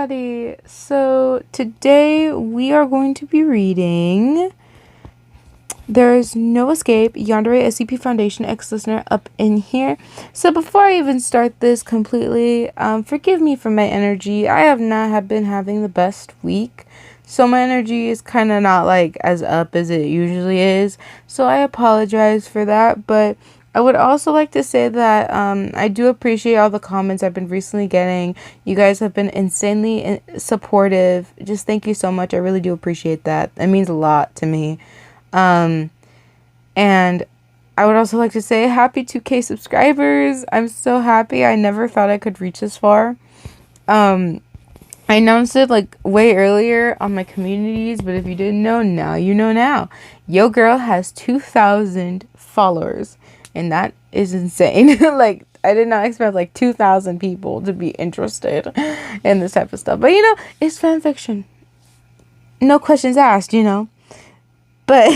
everybody. So today we are going to be reading There's No Escape, Yandere SCP Foundation ex-listener up in here. So before I even start this completely, forgive me for my energy. I have been having the best week. So my energy is kind of not like as up as it usually is. So I apologize for that, but I would also like to say that I do appreciate all the comments I've been recently getting. You guys have been insanely supportive. Just thank you so much. I really do appreciate that. It means a lot to me. And I would also like to say happy 2K subscribers. I'm so happy. I never thought I could reach this far. I announced it like way earlier on my communities, but if you didn't know, now you know now. Yo girl has 2,000 followers. And that is insane. Like, I did not expect, like, 2,000 people to be interested in this type of stuff. But, you know, it's fan fiction. No questions asked, you know. But,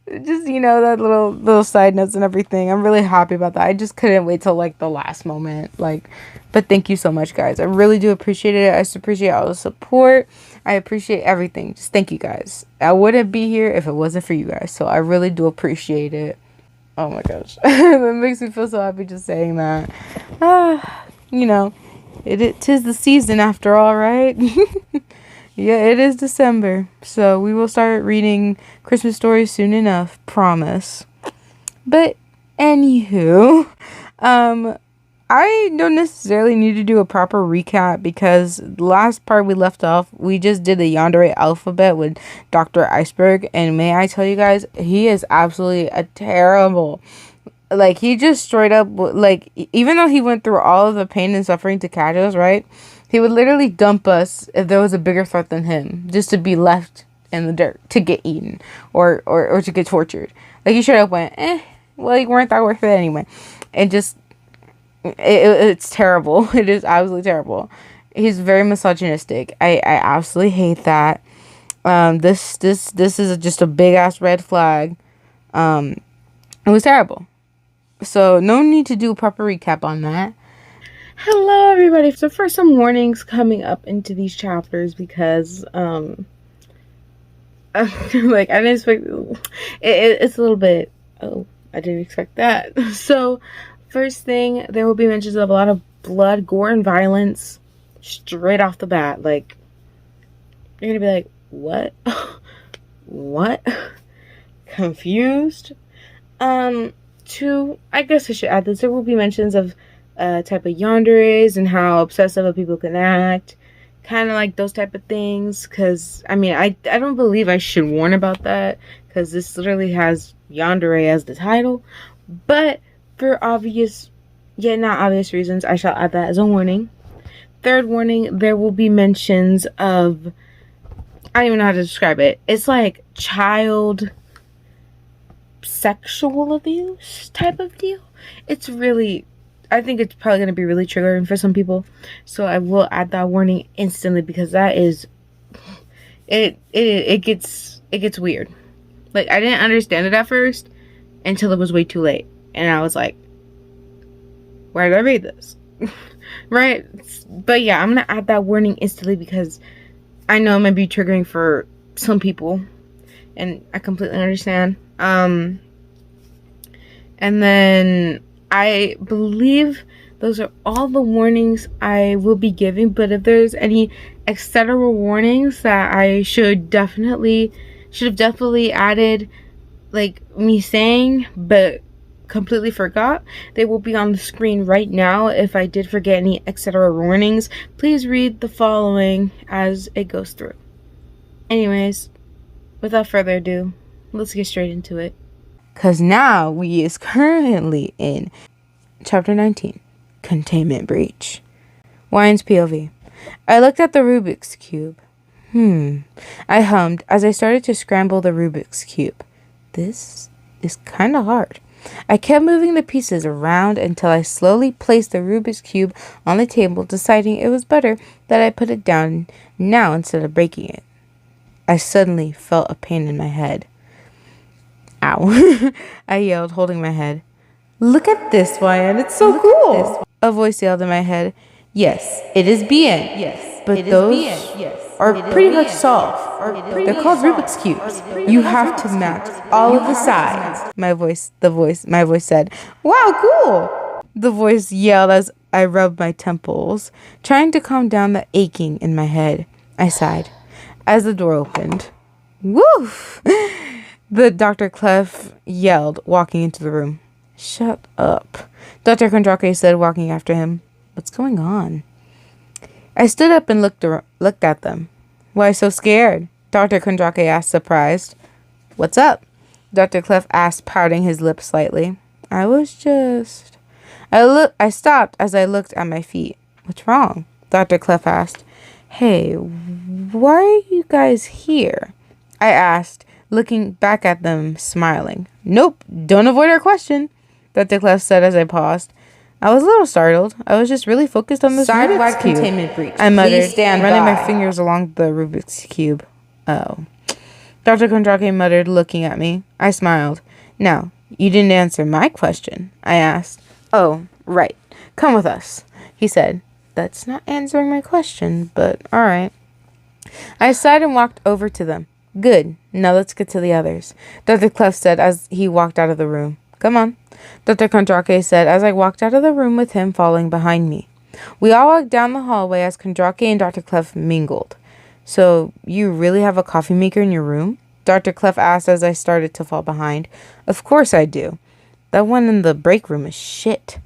just, you know, that little side notes and everything. I'm really happy about that. I just couldn't wait till, like, the last moment. Like, but thank you so much, guys. I really do appreciate it. I just appreciate all the support. I appreciate everything. Just thank you, guys. I wouldn't be here if it wasn't for you guys. So, I really do appreciate it. Oh my gosh. That makes me feel so happy just saying that. You know, tis the season after all, right? Yeah, it is December. So we will start reading Christmas stories soon enough. Promise. But anywho, I don't necessarily need to do a proper recap because the last part we left off, we just did the Yandere alphabet with Dr. Iceberg. And may I tell you guys, he is absolutely a terrible. Like, he just straight up, like, even though he went through all of the pain and suffering to catch us, right? He would literally dump us if there was a bigger threat than him, just to be left in the dirt, to get eaten or to get tortured. Like, he straight up went, well, you weren't that worth it anyway. And just... It's terrible. It is absolutely terrible. He's very misogynistic. I absolutely hate that. This is just a big ass red flag. It was terrible. So no need to do a proper recap on that. Hello everybody. So for some warnings coming up into these chapters because like I didn't expect it's a little bit I didn't expect that. So first thing, there will be mentions of a lot of blood, gore, and violence straight off the bat. Like, you're gonna be like, what? What? Confused? Two, I guess I should add this. There will be mentions of type of yanderes and how obsessive people can act. Kind of like those type of things. Because, I mean, I don't believe I should warn about that. Because this literally has yandere as the title. But for obvious, yet not obvious reasons, I shall add that as a warning. Third warning, there will be mentions of, I don't even know how to describe it. It's like child sexual abuse type of deal. It's really, I think it's probably going to be really triggering for some people. So I will add that warning instantly because that is, it gets weird. Like, I didn't understand it at first until it was way too late. And I was like, where did I read this? Right? But yeah, I'm going to add that warning instantly because I know it might be triggering for some people. And I completely understand. And then I believe those are all the warnings I will be giving. But if there's any etc. warnings that I should have definitely added, like me saying, but completely forgot, they will be on the screen right now. If I did forget any etc. warnings, please read the following as it goes through. Anyways, without further ado, let's get straight into it. Because now we is currently in Chapter 19, Containment Breach. Wine's POV. I looked at the Rubik's Cube. I hummed as I started to scramble the Rubik's Cube. This is kind of hard. I kept moving the pieces around until I slowly placed the Rubik's Cube on the table, deciding it was better that I put it down now instead of breaking it. I suddenly felt a pain in my head. Ow. I yelled, holding my head. Look at this, Wyan. It's so cool. A voice yelled in my head. Yes, it is bien. Yes, but those are pretty hard to solve. They're called Rubik's Cubes. You have to match all of the sides. My voice said, "Wow, cool!" The voice yelled as I rubbed my temples, trying to calm down the aching in my head. I sighed as the door opened. Woof! The Dr. Clef yelled, walking into the room. Shut up, Dr. Kondrake said, walking after him. What's going on? I stood up and looked at them. Why so scared? Dr. Kondrake asked, surprised. What's up? Dr. Clef asked, pouting his lips slightly. I stopped as I looked at my feet. What's wrong? Dr. Clef asked. Hey, why are you guys here? I asked, looking back at them, smiling. Nope, don't avoid our question, Dr. Clef said as I paused. I was a little startled. I was just really focused on this Rubik's Cube. Containment breach. I muttered, running my fingers along the Rubik's Cube. Oh. Dr. Kondrake muttered, looking at me. I smiled. Now, you didn't answer my question, I asked. Oh, right. Come with us, he said. That's not answering my question, but all right. I sighed and walked over to them. Good. Now let's get to the others, Dr. Clef said as he walked out of the room. Come on, Dr. Kondrake said as I walked out of the room with him following behind me. We all walked down the hallway as Kondrake and Dr. Clef mingled. So, you really have a coffee maker in your room? Dr. Clef asked as I started to fall behind. Of course I do. That one in the break room is shit,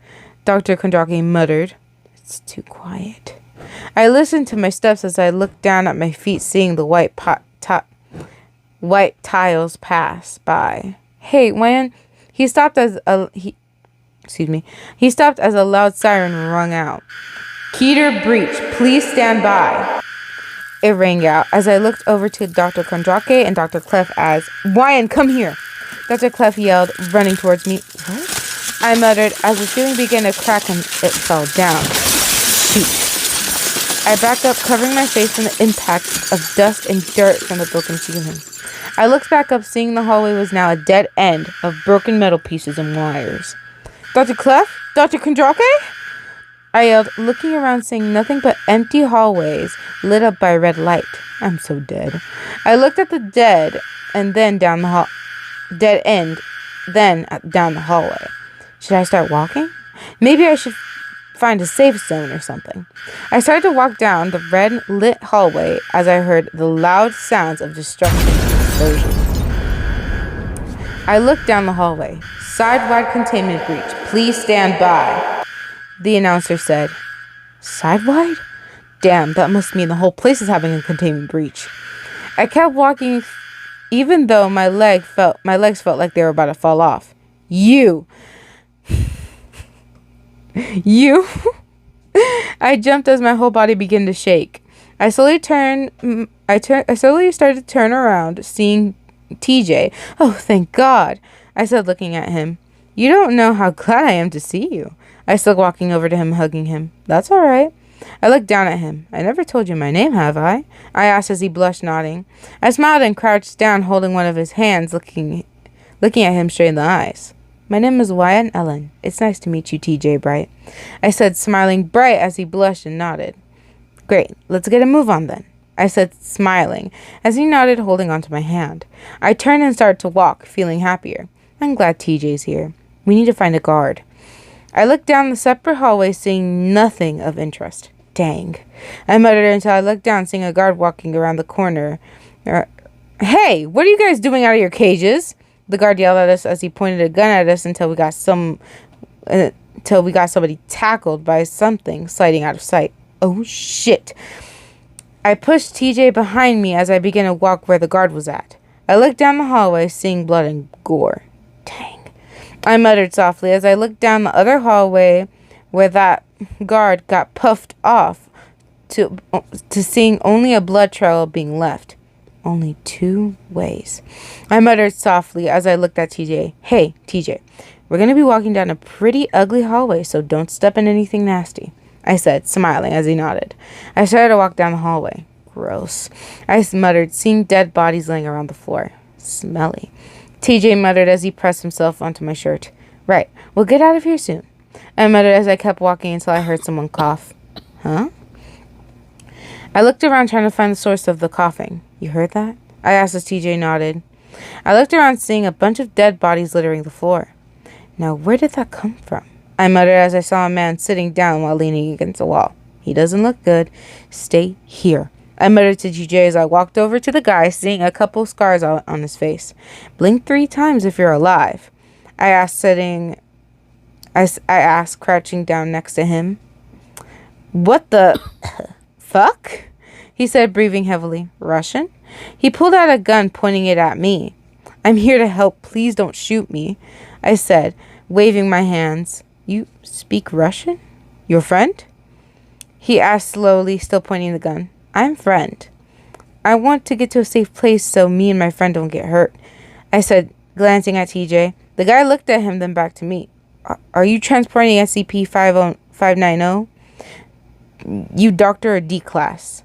Dr. Kondrake muttered. It's too quiet. I listened to my steps as I looked down at my feet, seeing the white tiles pass by. Hey, Wan! He stopped as a loud siren rung out. Keter breach, please stand by. It rang out as I looked over to Dr. Kondrake and Dr. Clef as, Wyan, come here! Dr. Clef yelled, running towards me. What? I muttered as the ceiling began to crack and it fell down. Shoot. I backed up, covering my face from the impact of dust and dirt from the broken ceiling. I looked back up, seeing the hallway was now a dead end of broken metal pieces and wires. Dr. Clef? Dr. Kondrake? I yelled, looking around, seeing nothing but empty hallways lit up by red light. I'm so dead. I looked at the dead and then down the down the hallway. Should I start walking? Maybe I should find a safe zone or something. I started to walk down the red lit hallway as I heard the loud sounds of destruction and explosions. I looked down the hallway. Side-wide containment breach. Please stand by, the announcer said. Side-wide? Damn, that must mean the whole place is having a containment breach. I kept walking even though my legs felt like they were about to fall off. You! I jumped as my whole body began to shake. I slowly started to turn around, seeing TJ. Oh, thank God, I said, looking at him. You don't know how glad I am to see you. I said, walking over to him, hugging him. That's all right. I looked down at him. I never told you my name, have I? I asked as he blushed, nodding. I smiled and crouched down, holding one of his hands, looking at him straight in the eyes. My name is Wyatt Ellen. It's nice to meet you, TJ Bright, I said, smiling bright as he blushed and nodded. Great, let's get a move on then, I said, smiling, as he nodded, holding onto my hand. I turned and started to walk, feeling happier. I'm glad TJ's here. We need to find a guard. I looked down the separate hallway, seeing nothing of interest. Dang, I muttered until I looked down, seeing a guard walking around the corner. Hey, what are you guys doing out of your cages? The guard yelled at us as he pointed a gun at us until we got somebody tackled by something sliding out of sight. Oh, shit. I pushed TJ behind me as I began to walk where the guard was at. I looked down the hallway, seeing blood and gore. Dang, I muttered softly as I looked down the other hallway where that guard got puffed off to seeing only a blood trail being left. Only 2 ways. I muttered softly as I looked at TJ. Hey, TJ, we're going to be walking down a pretty ugly hallway, so don't step in anything nasty, I said, smiling as he nodded. I started to walk down the hallway. Gross, I muttered, seeing dead bodies laying around the floor. Smelly, TJ muttered as he pressed himself onto my shirt. Right, we'll get out of here soon, I muttered as I kept walking until I heard someone cough. Huh? I looked around trying to find the source of the coughing. You heard that? I asked as TJ nodded. I looked around seeing a bunch of dead bodies littering the floor. Now, where did that come from? I muttered as I saw a man sitting down while leaning against a wall. He doesn't look good. Stay here. I muttered to TJ as I walked over to the guy, seeing a couple scars on his face. Blink 3 times if you're alive. I asked, crouching down next to him. What the fuck? He said, breathing heavily. Russian? He pulled out a gun, pointing it at me. I'm here to help. Please don't shoot me, I said, waving my hands. You speak Russian? Your friend? He asked slowly, still pointing the gun. I'm friend. I want to get to a safe place so me and my friend don't get hurt, I said, glancing at TJ. The guy looked at him, then back to me. Are you transporting SCP-590? You doctor or D class?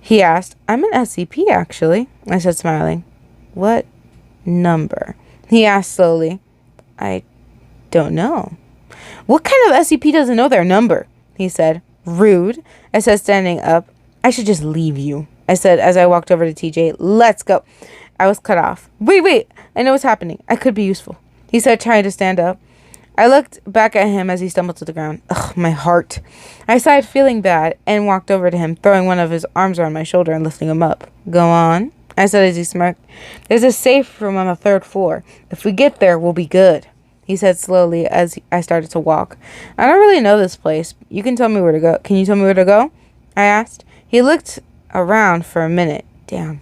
He asked. I'm an SCP, actually, I said, smiling. What number? He asked slowly. I don't know. What kind of SCP doesn't know their number? He said. Rude, I said, standing up. I should just leave you, I said as I walked over to TJ. Let's go. I was cut off. Wait, I know what's happening. I could be useful, he said, trying to stand up. I looked back at him as he stumbled to the ground. Ugh, my heart. I sighed, feeling bad, and walked over to him, throwing one of his arms around my shoulder and lifting him up. Go on, I said as he smirked. There's a safe room on the 3rd floor. If we get there, we'll be good, he said slowly as I started to walk. I don't really know this place. You can tell me where to go. Can you tell me where to go? I asked. He looked around for a minute. Damn,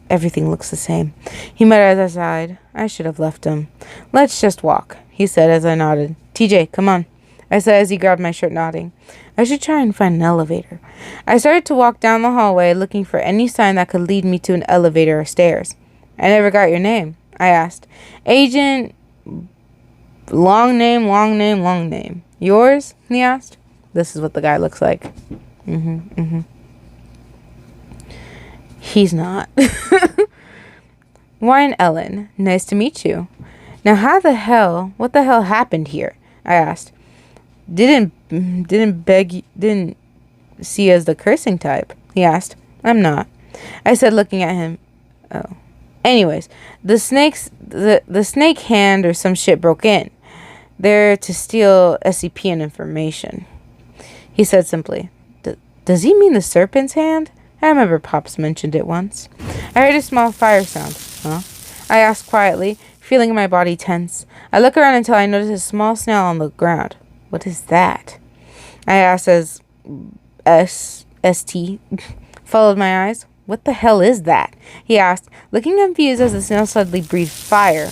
everything looks the same, he muttered as I sighed. I should have left him. Let's just walk, he said as I nodded. TJ, come on, I said as he grabbed my shirt, nodding. I should try and find an elevator. I started to walk down the hallway, looking for any sign that could lead me to an elevator or stairs. I never got your name, I asked. Agent... Long name. Yours? He asked. This is what the guy looks like. He's not. Warren Ellen. Nice to meet you. Now what the hell happened here? I asked. Didn't see as the cursing type, he asked. I'm not, I said, looking at him. Oh. Anyways, the snake hand or some shit broke in. They're to steal SCP and information, he said simply. Does he mean the serpent's hand? I remember Pops mentioned it once. I heard a small fire sound. Huh? I asked quietly, feeling my body tense. I look around until I notice a small snail on the ground. What is that? I asked as ST followed my eyes. What the hell is that? He asked, looking confused as the snail suddenly breathed fire.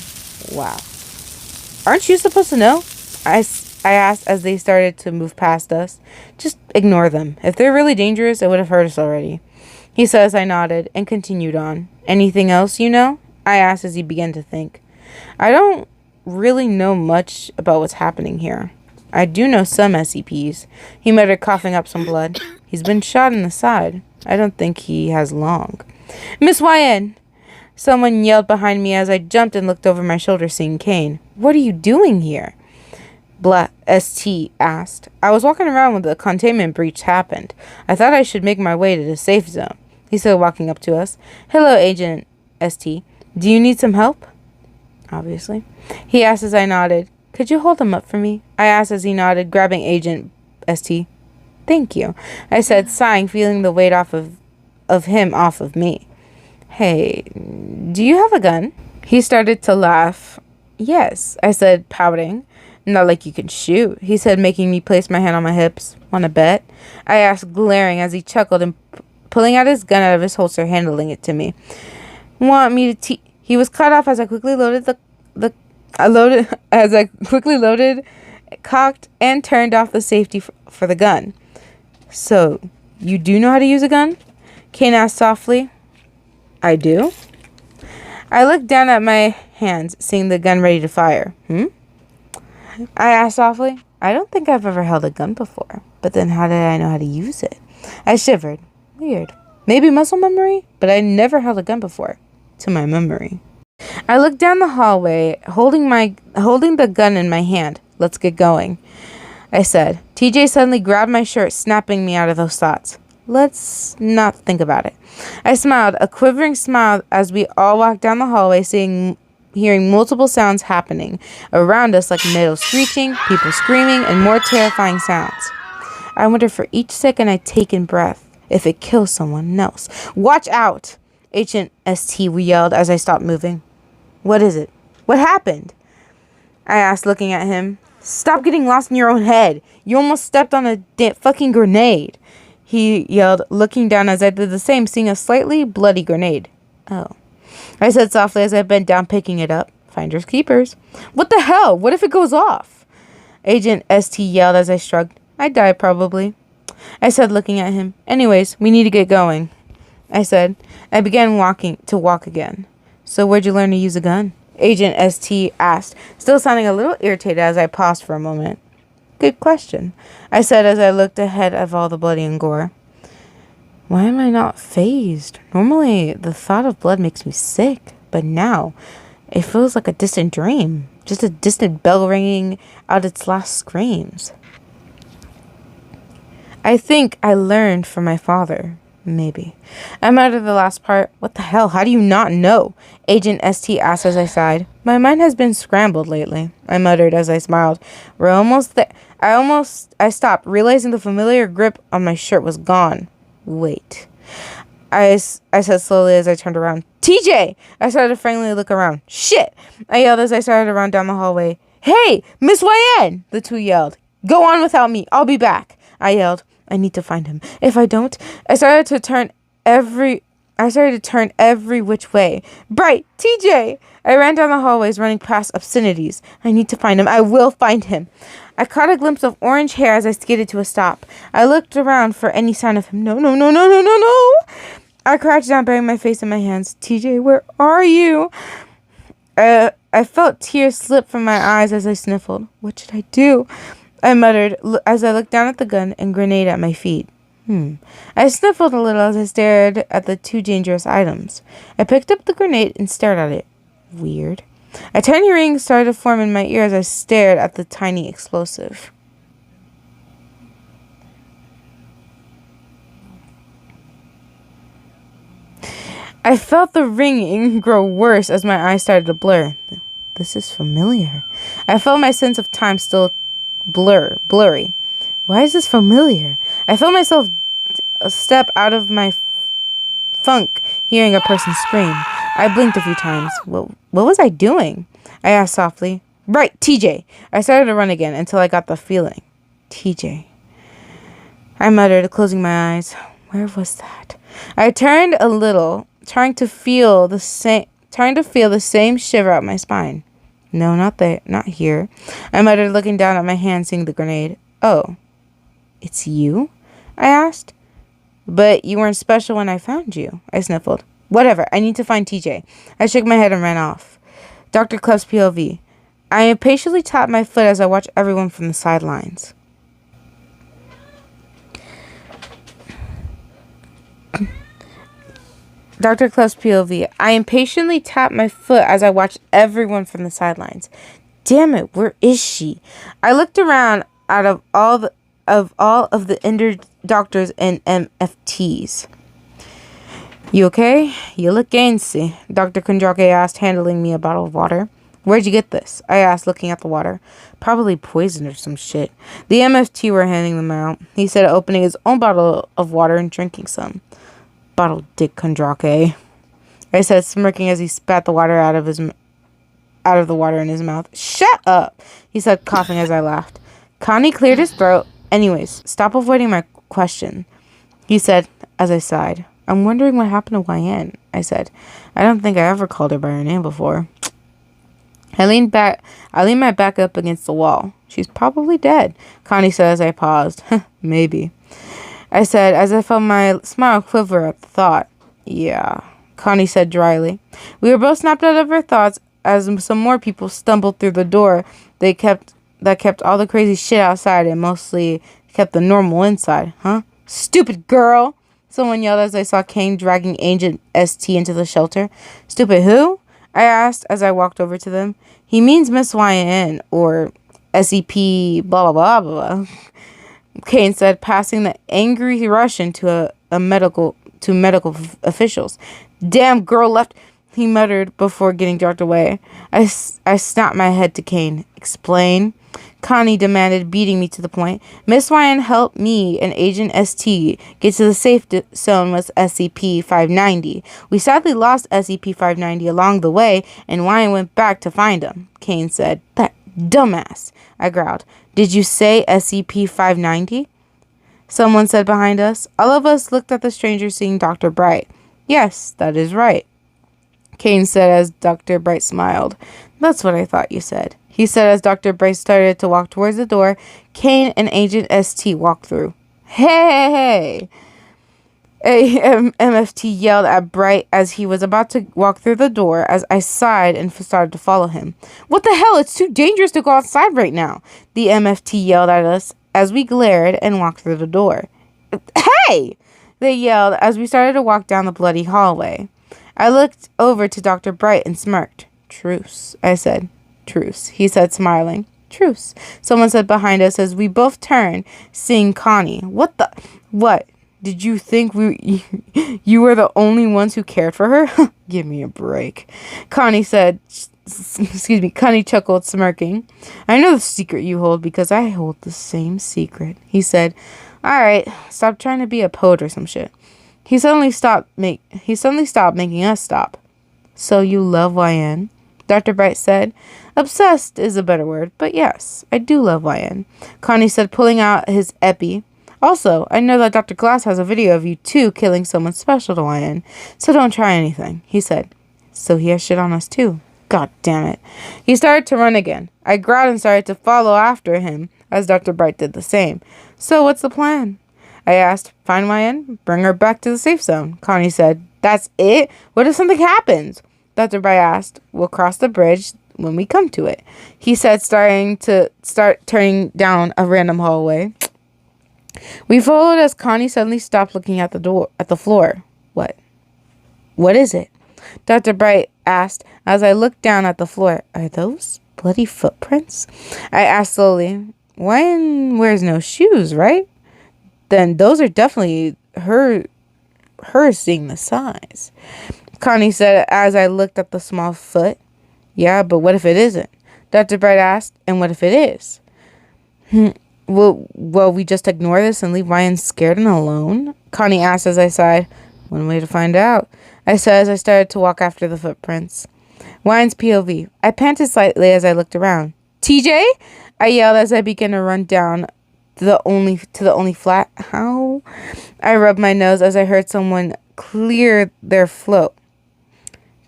Wow. Aren't you supposed to know? I asked as they started to move past us. Just ignore them. If they're really dangerous, it would have hurt us already, he said as I nodded and continued on. Anything else you know? I asked as he began to think. I don't really know much about what's happening here. I do know some SCPs, he muttered, coughing up some blood. He's been shot in the side. I don't think he has long. Miss YN! Someone yelled behind me as I jumped and looked over my shoulder, seeing Kane. What are you doing here? ST asked. I was walking around when the containment breach happened. I thought I should make my way to the safe zone, he said, walking up to us. Hello, Agent ST. Do you need some help? Obviously, he asked as I nodded. Could you hold him up for me? I asked as he nodded, grabbing Agent ST. Thank you, I said, sighing, feeling the weight of him off of me. Hey, do you have a gun? He started to laugh. Yes, I said, pouting. Not like you can shoot, he said, making me place my hand on my hips. Want to bet? I asked, glaring as he chuckled and pulling out his gun out of his holster, handling it to me. Want me to He was cut off as I quickly cocked, and turned off the safety for the gun. So, you do know how to use a gun? Kane asked softly. I do? I looked down at my hands, seeing the gun ready to fire. I asked softly. I don't think I've ever held a gun before, but then how did I know how to use it? I shivered. Weird. Maybe muscle memory, but I never held a gun before, to my memory. I looked down the hallway, holding the gun in my hand. Let's get going. I said. TJ suddenly grabbed my shirt, snapping me out of those thoughts. Let's not think about it. I smiled, a quivering smile as we all walked down the hallway, hearing multiple sounds happening around us, like metal screeching, people screaming, and more terrifying sounds. I wondered for each second I'd taken breath if it kills someone else. Watch out! ch.20, we yelled as I stopped moving. What is it? What happened? I asked, looking at him. Stop getting lost in your own head. You almost stepped on a fucking grenade. He yelled, looking down as I did the same, seeing a slightly bloody grenade. Oh. I said softly as I bent down, picking it up. Finders keepers. What the hell? What if it goes off? Agent ST yelled as I shrugged. I'd die probably. I said, looking at him. Anyways, we need to get going. I said. I began to walk again. So where'd you learn to use a gun? Agent ST asked, still sounding a little irritated as I paused for a moment. Good question, I said as I looked ahead of all the bloody and gore. Why am I not fazed? Normally, the thought of blood makes me sick, but now it feels like a distant dream, just a distant bell ringing out its last screams. I think I learned from my father. Maybe. I'm out of the last part. What the hell? How do you not know? Agent ST asked as I sighed. My mind has been scrambled lately, I muttered as I smiled. We're almost there. I stopped, realizing the familiar grip on my shirt was gone. Wait. I said slowly as I turned around. TJ! I started to frankly look around. Shit! I yelled as I started to run down the hallway. Hey! Miss YN! The two yelled. Go on without me. I'll be back. I yelled. I need to find him. If I don't, I started to turn every which way. Bright! TJ! I ran down the hallways, running past obscenities. I need to find him. I will find him. I caught a glimpse of orange hair as I skidded to a stop. I looked around for any sign of him. No. I crouched down, burying my face in my hands. TJ, where are you? I felt tears slip from my eyes as I sniffled. What should I do? I muttered as I looked down at the gun and grenade at my feet. I sniffled a little as I stared at the two dangerous items. I picked up the grenade and stared at it. Weird. A tiny ring started to form in my ear as I stared at the tiny explosive. I felt the ringing grow worse as my eyes started to blur. This is familiar. I felt my sense of time still blurry. Why is this familiar? I felt myself step out of my funk, hearing a person scream. I blinked a few times. What was I doing? I asked softly. Right, TJ. I started to run again until I got the feeling. TJ. I muttered, closing my eyes. Where was that? I turned a little, trying to feel the same shiver up my spine. No, not there, not here. I muttered, looking down at my hand, seeing the grenade. Oh, it's you? I asked. But you weren't special when I found you, I sniffled. Whatever, I need to find TJ. I shook my head and ran off. Dr. Clef's POV. I impatiently tapped my foot as I watched everyone from the sidelines. Dr. Clef's POV. I impatiently tapped my foot as I watched everyone from the sidelines. Damn it, where is she? I looked around out of all of the injured doctors and MFTs. You okay? You look gansy, Dr. Kondrake asked, handing me a bottle of water. Where'd you get this? I asked, looking at the water. Probably poison or some shit. The MFT were handing them out. He said, opening his own bottle of water and drinking some. Bottle dick, Kondrake, I said, smirking as he spat the water out of the water in his mouth. Shut up, he said, coughing as I laughed. Connie cleared his throat. Anyways, stop avoiding my question, he said as I sighed. I'm wondering what happened to YN, I said. I don't think I ever called her by her name before. I leaned my back up against the wall. She's probably dead, Connie said as I paused. Maybe, I said as I felt my smile quiver at the thought. Yeah, Connie said dryly. We were both snapped out of our thoughts as some more people stumbled through the door. That kept all the crazy shit outside and mostly kept the normal inside, huh? Stupid girl! Someone yelled as I saw Kane dragging Agent ST into the shelter. Stupid who? I asked as I walked over to them. He means Miss YN, or SCP blah blah blah blah. Kane said, passing the angry Russian to medical officials. Damn girl left, he muttered before getting jerked away. I snapped my head to Kane. Explain. Connie demanded, beating me to the point. Miss Ryan helped me and Agent ST get to the safe zone with SCP-590. We sadly lost SCP-590 along the way, and Ryan went back to find him. Kane said, that dumbass, I growled. Did you say SCP-590? Someone said behind us. All of us looked at the stranger, seeing Dr. Bright. Yes, that is right, Kane said as Dr. Bright smiled. That's what I thought you said, he said as Dr. Bright started to walk towards the door. Kane and Agent ST walked through. Hey! MFT yelled at Bright as he was about to walk through the door as I sighed and started to follow him. What the hell? It's too dangerous to go outside right now, the MFT yelled at us as we glared and walked through the door. Hey! They yelled as we started to walk down the bloody hallway. I looked over to Dr. Bright and smirked. Truce, I said. Truce, he said, smiling. Truce, someone said behind us as we both turned, seeing Connie. What? Did you think you were the only ones who cared for her? Give me a break, Connie said. Connie chuckled, smirking. I know the secret you hold because I hold the same secret, he said. All right, stop trying to be a poet or some shit. He suddenly stopped making us stop. So you love YN? Dr. Bright said. Obsessed is a better word, but yes, I do love YN, Connie said, pulling out his epi. Also, I know that Dr. Glass has a video of you two killing someone special to YN, so don't try anything, he said. So he has shit on us too. God damn it. He started to run again. I growled and started to follow after him as Dr. Bright did the same. So what's the plan? I asked. Find YN, bring her back to the safe zone, Connie said. That's it? What if something happens? Dr. Bright asked. We'll cross the bridge when we come to it, he said, starting to turning down a random hallway. We followed as Connie suddenly stopped looking at the floor. What is it? Dr. Bright asked as I looked down at the floor. Are those bloody footprints? I asked slowly. YN wears no shoes, right? Then those are definitely her seeing the size, Connie said as I looked at the small foot. Yeah, but what if it isn't? Dr. Bright asked. And what if it is? Will we just ignore this and leave Ryan scared and alone? Connie asked as I sighed. One way to find out, I said as I started to walk after the footprints. Ryan's POV. I panted slightly as I looked around. TJ? I yelled as I began to run down to the only flat. How? I rubbed my nose as I heard someone clear their throat,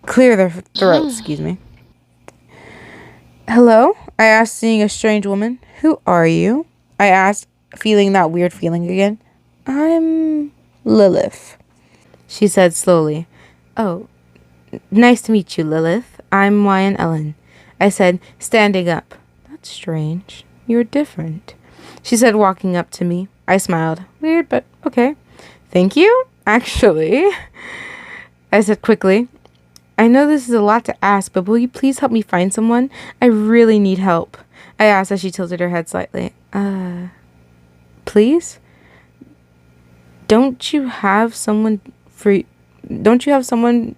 excuse me. Hello? I asked, seeing a strange woman. Who are you? I asked, feeling that weird feeling again. I'm Lilith, she said slowly. Oh, nice to meet you, Lilith. I'm YN Ellen, I said, standing up. That's strange. You're different, she said, walking up to me. I smiled. Weird, but okay. Thank you, actually, I said quickly. I know this is a lot to ask, but will you please help me find someone? I really need help, I asked as she tilted her head slightly. Please? Don't you have someone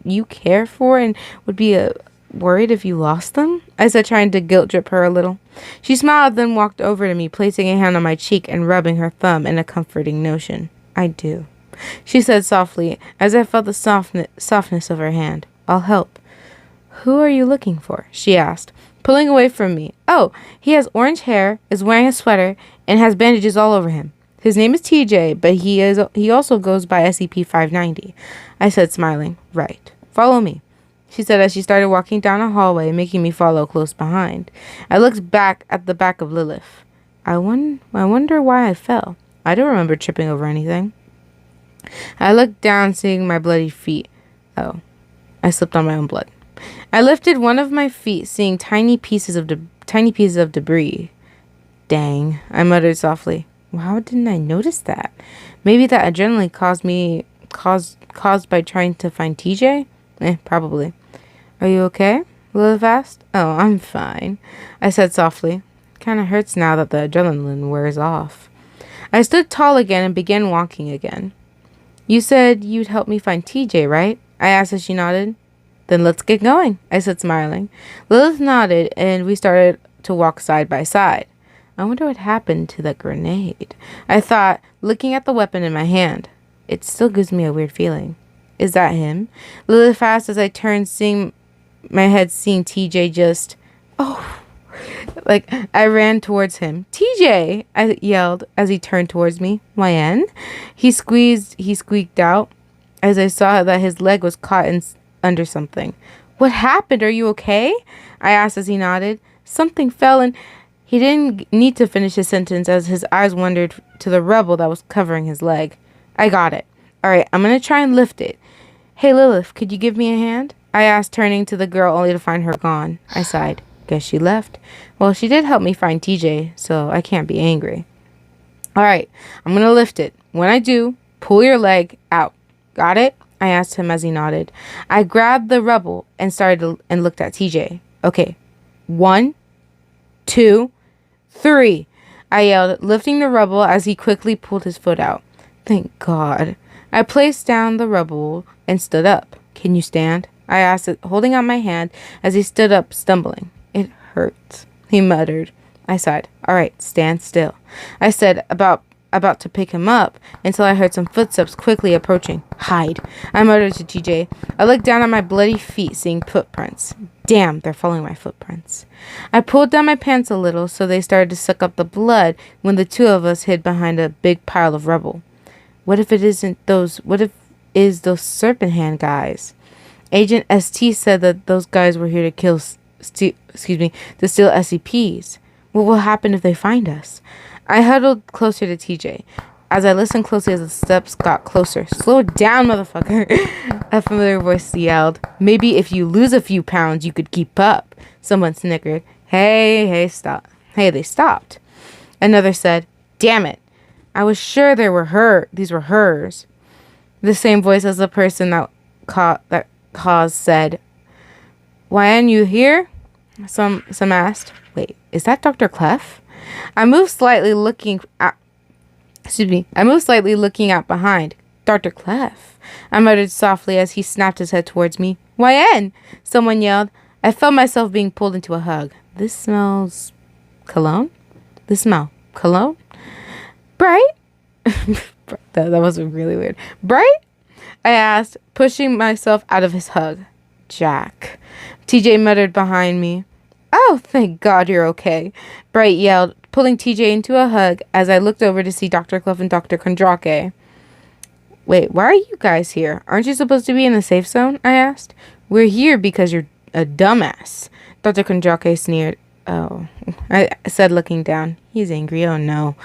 you care for and would be worried if you lost them? I said, trying to guilt trip her a little. She smiled, then walked over to me, placing a hand on my cheek and rubbing her thumb in a comforting notion. I do, she said softly, as I felt the softness of her hand. I'll help. Who are you looking for? She asked, pulling away from me. Oh, he has orange hair, is wearing a sweater, and has bandages all over him. His name is TJ, but he also goes by SCP-590. I said, smiling. Right. Follow me, she said as she started walking down a hallway, making me follow close behind. I looked back at the back of Lilith. I wonder why I fell. I don't remember tripping over anything. I looked down, seeing my bloody feet. Oh. I slipped on my own blood. I lifted one of my feet, seeing tiny pieces of debris. Dang, I muttered softly. Well, how didn't I notice that? Maybe that adrenaline caused by trying to find TJ? Probably. Are you okay? Lilith asked. Oh, I'm fine, I said softly. Kind of hurts now that the adrenaline wears off. I stood tall again and began walking again. You said you'd help me find TJ, right? I asked as she nodded. Then let's get going, I said, smiling. Lilith nodded, and we started to walk side by side. I wonder what happened to the grenade, I thought, looking at the weapon in my hand. It still gives me a weird feeling. Is that him? Lilith asked as I turned, seeing TJ just... Oh... Like, I ran towards him. TJ! I yelled as he turned towards me. YN? He squeaked out as I saw that his leg was caught under something. What happened? Are you okay? I asked as he nodded. Something fell and... He didn't need to finish his sentence as his eyes wandered to the rubble that was covering his leg. I got it. Alright, I'm gonna try and lift it. Hey Lilith, could you give me a hand? I asked, turning to the girl only to find her gone. I sighed. Guess she left. Well, she did help me find TJ, so I can't be angry. Alright, I'm gonna lift it. When I do, pull your leg out. Got it? I asked him as he nodded. I grabbed the rubble and looked at TJ. Okay, 1, 2, 3, I yelled, lifting the rubble as he quickly pulled his foot out. Thank God. I placed down the rubble and stood up. Can you stand? I asked, holding out my hand as he stood up, stumbling. It hurts, he muttered. I sighed. All right, stand still, I said, about to pick him up, until I heard some footsteps quickly approaching. Hide, I muttered to TJ. I looked down at my bloody feet, seeing footprints. Damn, they're following my footprints. I pulled down my pants a little so they started to suck up the blood when the two of us hid behind a big pile of rubble. What if is those serpent hand guys? Agent ST said that those guys were here to steal SCPs. What will happen if they find us? I huddled closer to TJ as I listened closely as the steps got closer. Slow down, motherfucker, a familiar voice yelled. Maybe if you lose a few pounds, you could keep up, someone snickered. Hey, stop. Hey, they stopped. Another said, damn it. I was sure these were hers. The same voice as the person that caused said, why aren't you here? Some asked. Wait, is that Dr. Clef? I moved slightly looking out behind. Dr. Clef, I muttered softly as he snapped his head towards me. YN! Someone yelled. I felt myself being pulled into a hug. This smells... cologne? Cologne? Bright? that was really weird. Bright? I asked, pushing myself out of his hug. Jack. TJ muttered behind me. Oh, thank God you're okay, Bright yelled, pulling TJ into a hug as I looked over to see Dr. Clef and Dr. Kondrake. Wait, why are you guys here? Aren't you supposed to be in the safe zone? I asked. We're here because you're a dumbass, Dr. Kondrake sneered. Oh, I said, looking down. He's angry. Oh, no.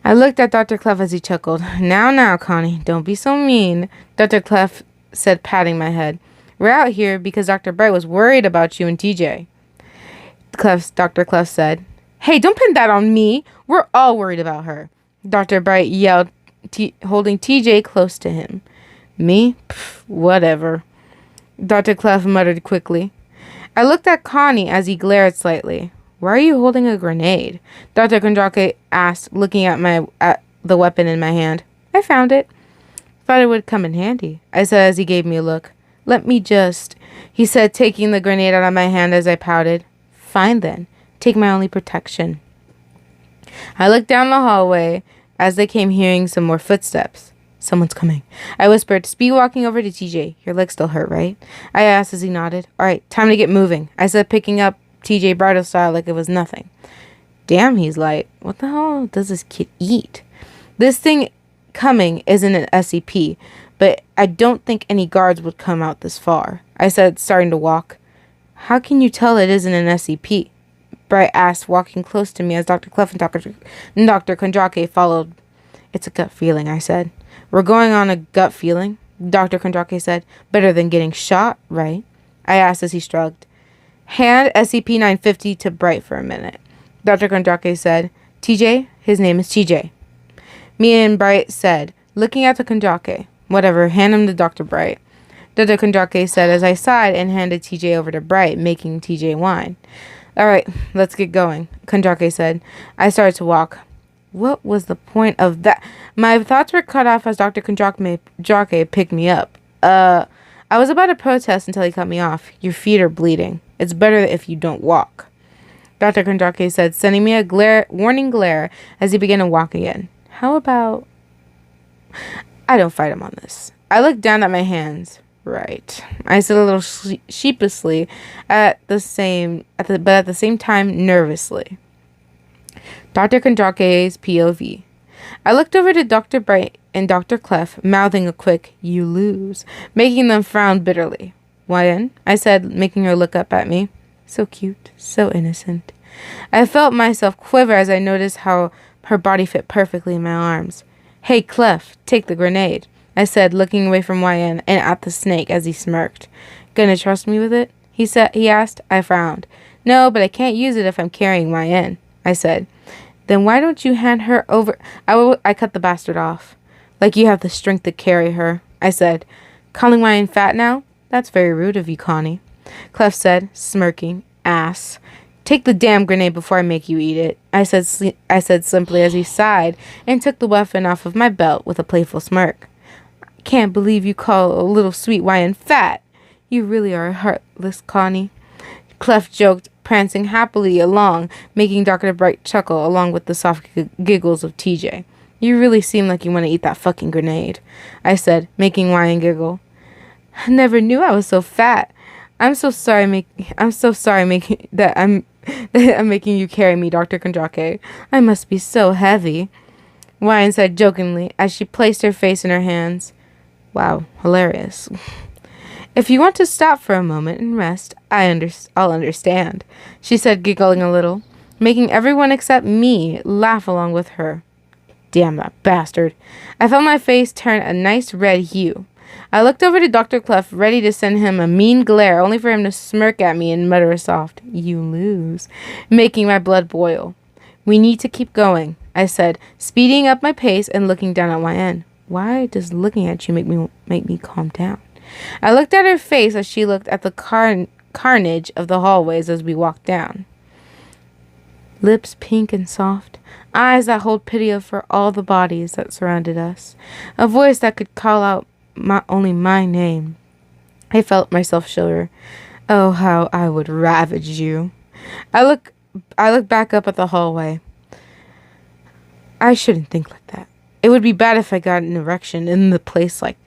I looked at Dr. Clef as he chuckled. Now, Connie, don't be so mean, Dr. Clef said, patting my head. We're out here because Dr. Bright was worried about you and TJ. Dr. Clef said. Hey, don't pin that on me. We're all worried about her, Dr. Bright yelled, holding TJ close to him. Me? Pff, whatever, Dr. Clef muttered quickly. I looked at Connie as he glared slightly. Why are you holding a grenade? Dr. Kondrake asked, looking at the weapon in my hand. I found it. Thought it would come in handy, I said as he gave me a look. Let me just, he said, taking the grenade out of my hand as I pouted. Fine then. Take my only protection. I looked down the hallway as they came, hearing some more footsteps. Someone's coming, I whispered, speed walking over to TJ. Your leg still hurt, right? I asked as he nodded. All right, time to get moving, I said, picking up TJ bridal style like it was nothing. Damn, he's light. What the hell does this kid eat? This thing coming isn't an SCP, but I don't think any guards would come out this far, I said, starting to walk. How can you tell it isn't an SCP? Bright asked, walking close to me as Dr. Clef and Dr. Kondrake followed. It's a gut feeling, I said. We're going on a gut feeling, Dr. Kondrake said. Better than getting shot, right? I asked as he shrugged. Hand SCP-950 to Bright for a minute, Dr. Kondrake said. TJ, his name is TJ. Me and Bright said, looking at the Kondrake. Whatever, hand him to Dr. Bright, Dr. Kondrake said as I sighed and handed TJ over to Bright, making TJ whine. All right, let's get going, Kondrake said. I started to walk. What was the point of that? My thoughts were cut off as Dr. Kondrake picked me up. I was about to protest until he cut me off. Your feet are bleeding. It's better if you don't walk, Dr. Kondrake said, sending me a warning glare as he began to walk again. How about... I don't fight him on this. I looked down at my hands. Right. I said a little sheepishly, but at the same time, nervously. Dr. Kondrake's POV. I looked over to Dr. Bright and Dr. Clef, mouthing a quick, "You lose," making them frown bitterly. "Wyan," I said, making her look up at me. So cute, so innocent. I felt myself quiver as I noticed how her body fit perfectly in my arms. "Hey, Clef, take the grenade," I said, looking away from Wyan and at the snake as he smirked. "Gonna trust me with it?" he asked. I frowned. "No, but I can't use it if I'm carrying Wyan," I said. "Then why don't you hand her over?" I cut the bastard off. "Like you have the strength to carry her," I said. "Calling Wyan fat now? That's very rude of you, Connie," Clef said, smirking. "Ass. Take the damn grenade before I make you eat it," I said simply as he sighed and took the weapon off of my belt with a playful smirk. "Can't believe you call a little sweet Wyan fat. You really are heartless, Connie," Clef joked, prancing happily along, making Dr. Bright chuckle along with the soft giggles of TJ. "You really seem like you want to eat that fucking grenade," I said, making Wyan giggle. "I never knew I was so fat. I'm so sorry that I'm making you carry me, Dr. Kondrake. I must be so heavy," Wyan said jokingly as she placed her face in her hands. Wow, hilarious. "If you want to stop for a moment and rest, I'll understand," she said, giggling a little, making everyone except me laugh along with her. Damn that bastard. I felt my face turn a nice red hue. I looked over to Dr. Clef, ready to send him a mean glare, only for him to smirk at me and mutter a soft, "You lose," making my blood boil. "We need to keep going," I said, speeding up my pace and looking down at Wyan. Why does looking at you make me calm down? I looked at her face as she looked at the carnage of the hallways as we walked down. Lips pink and soft, eyes that hold pity for all the bodies that surrounded us, a voice that could call out only my name. I felt myself shiver. Oh, how I would ravage you. I look back up at the hallway. I shouldn't think like that. It would be bad if I got an erection in a place like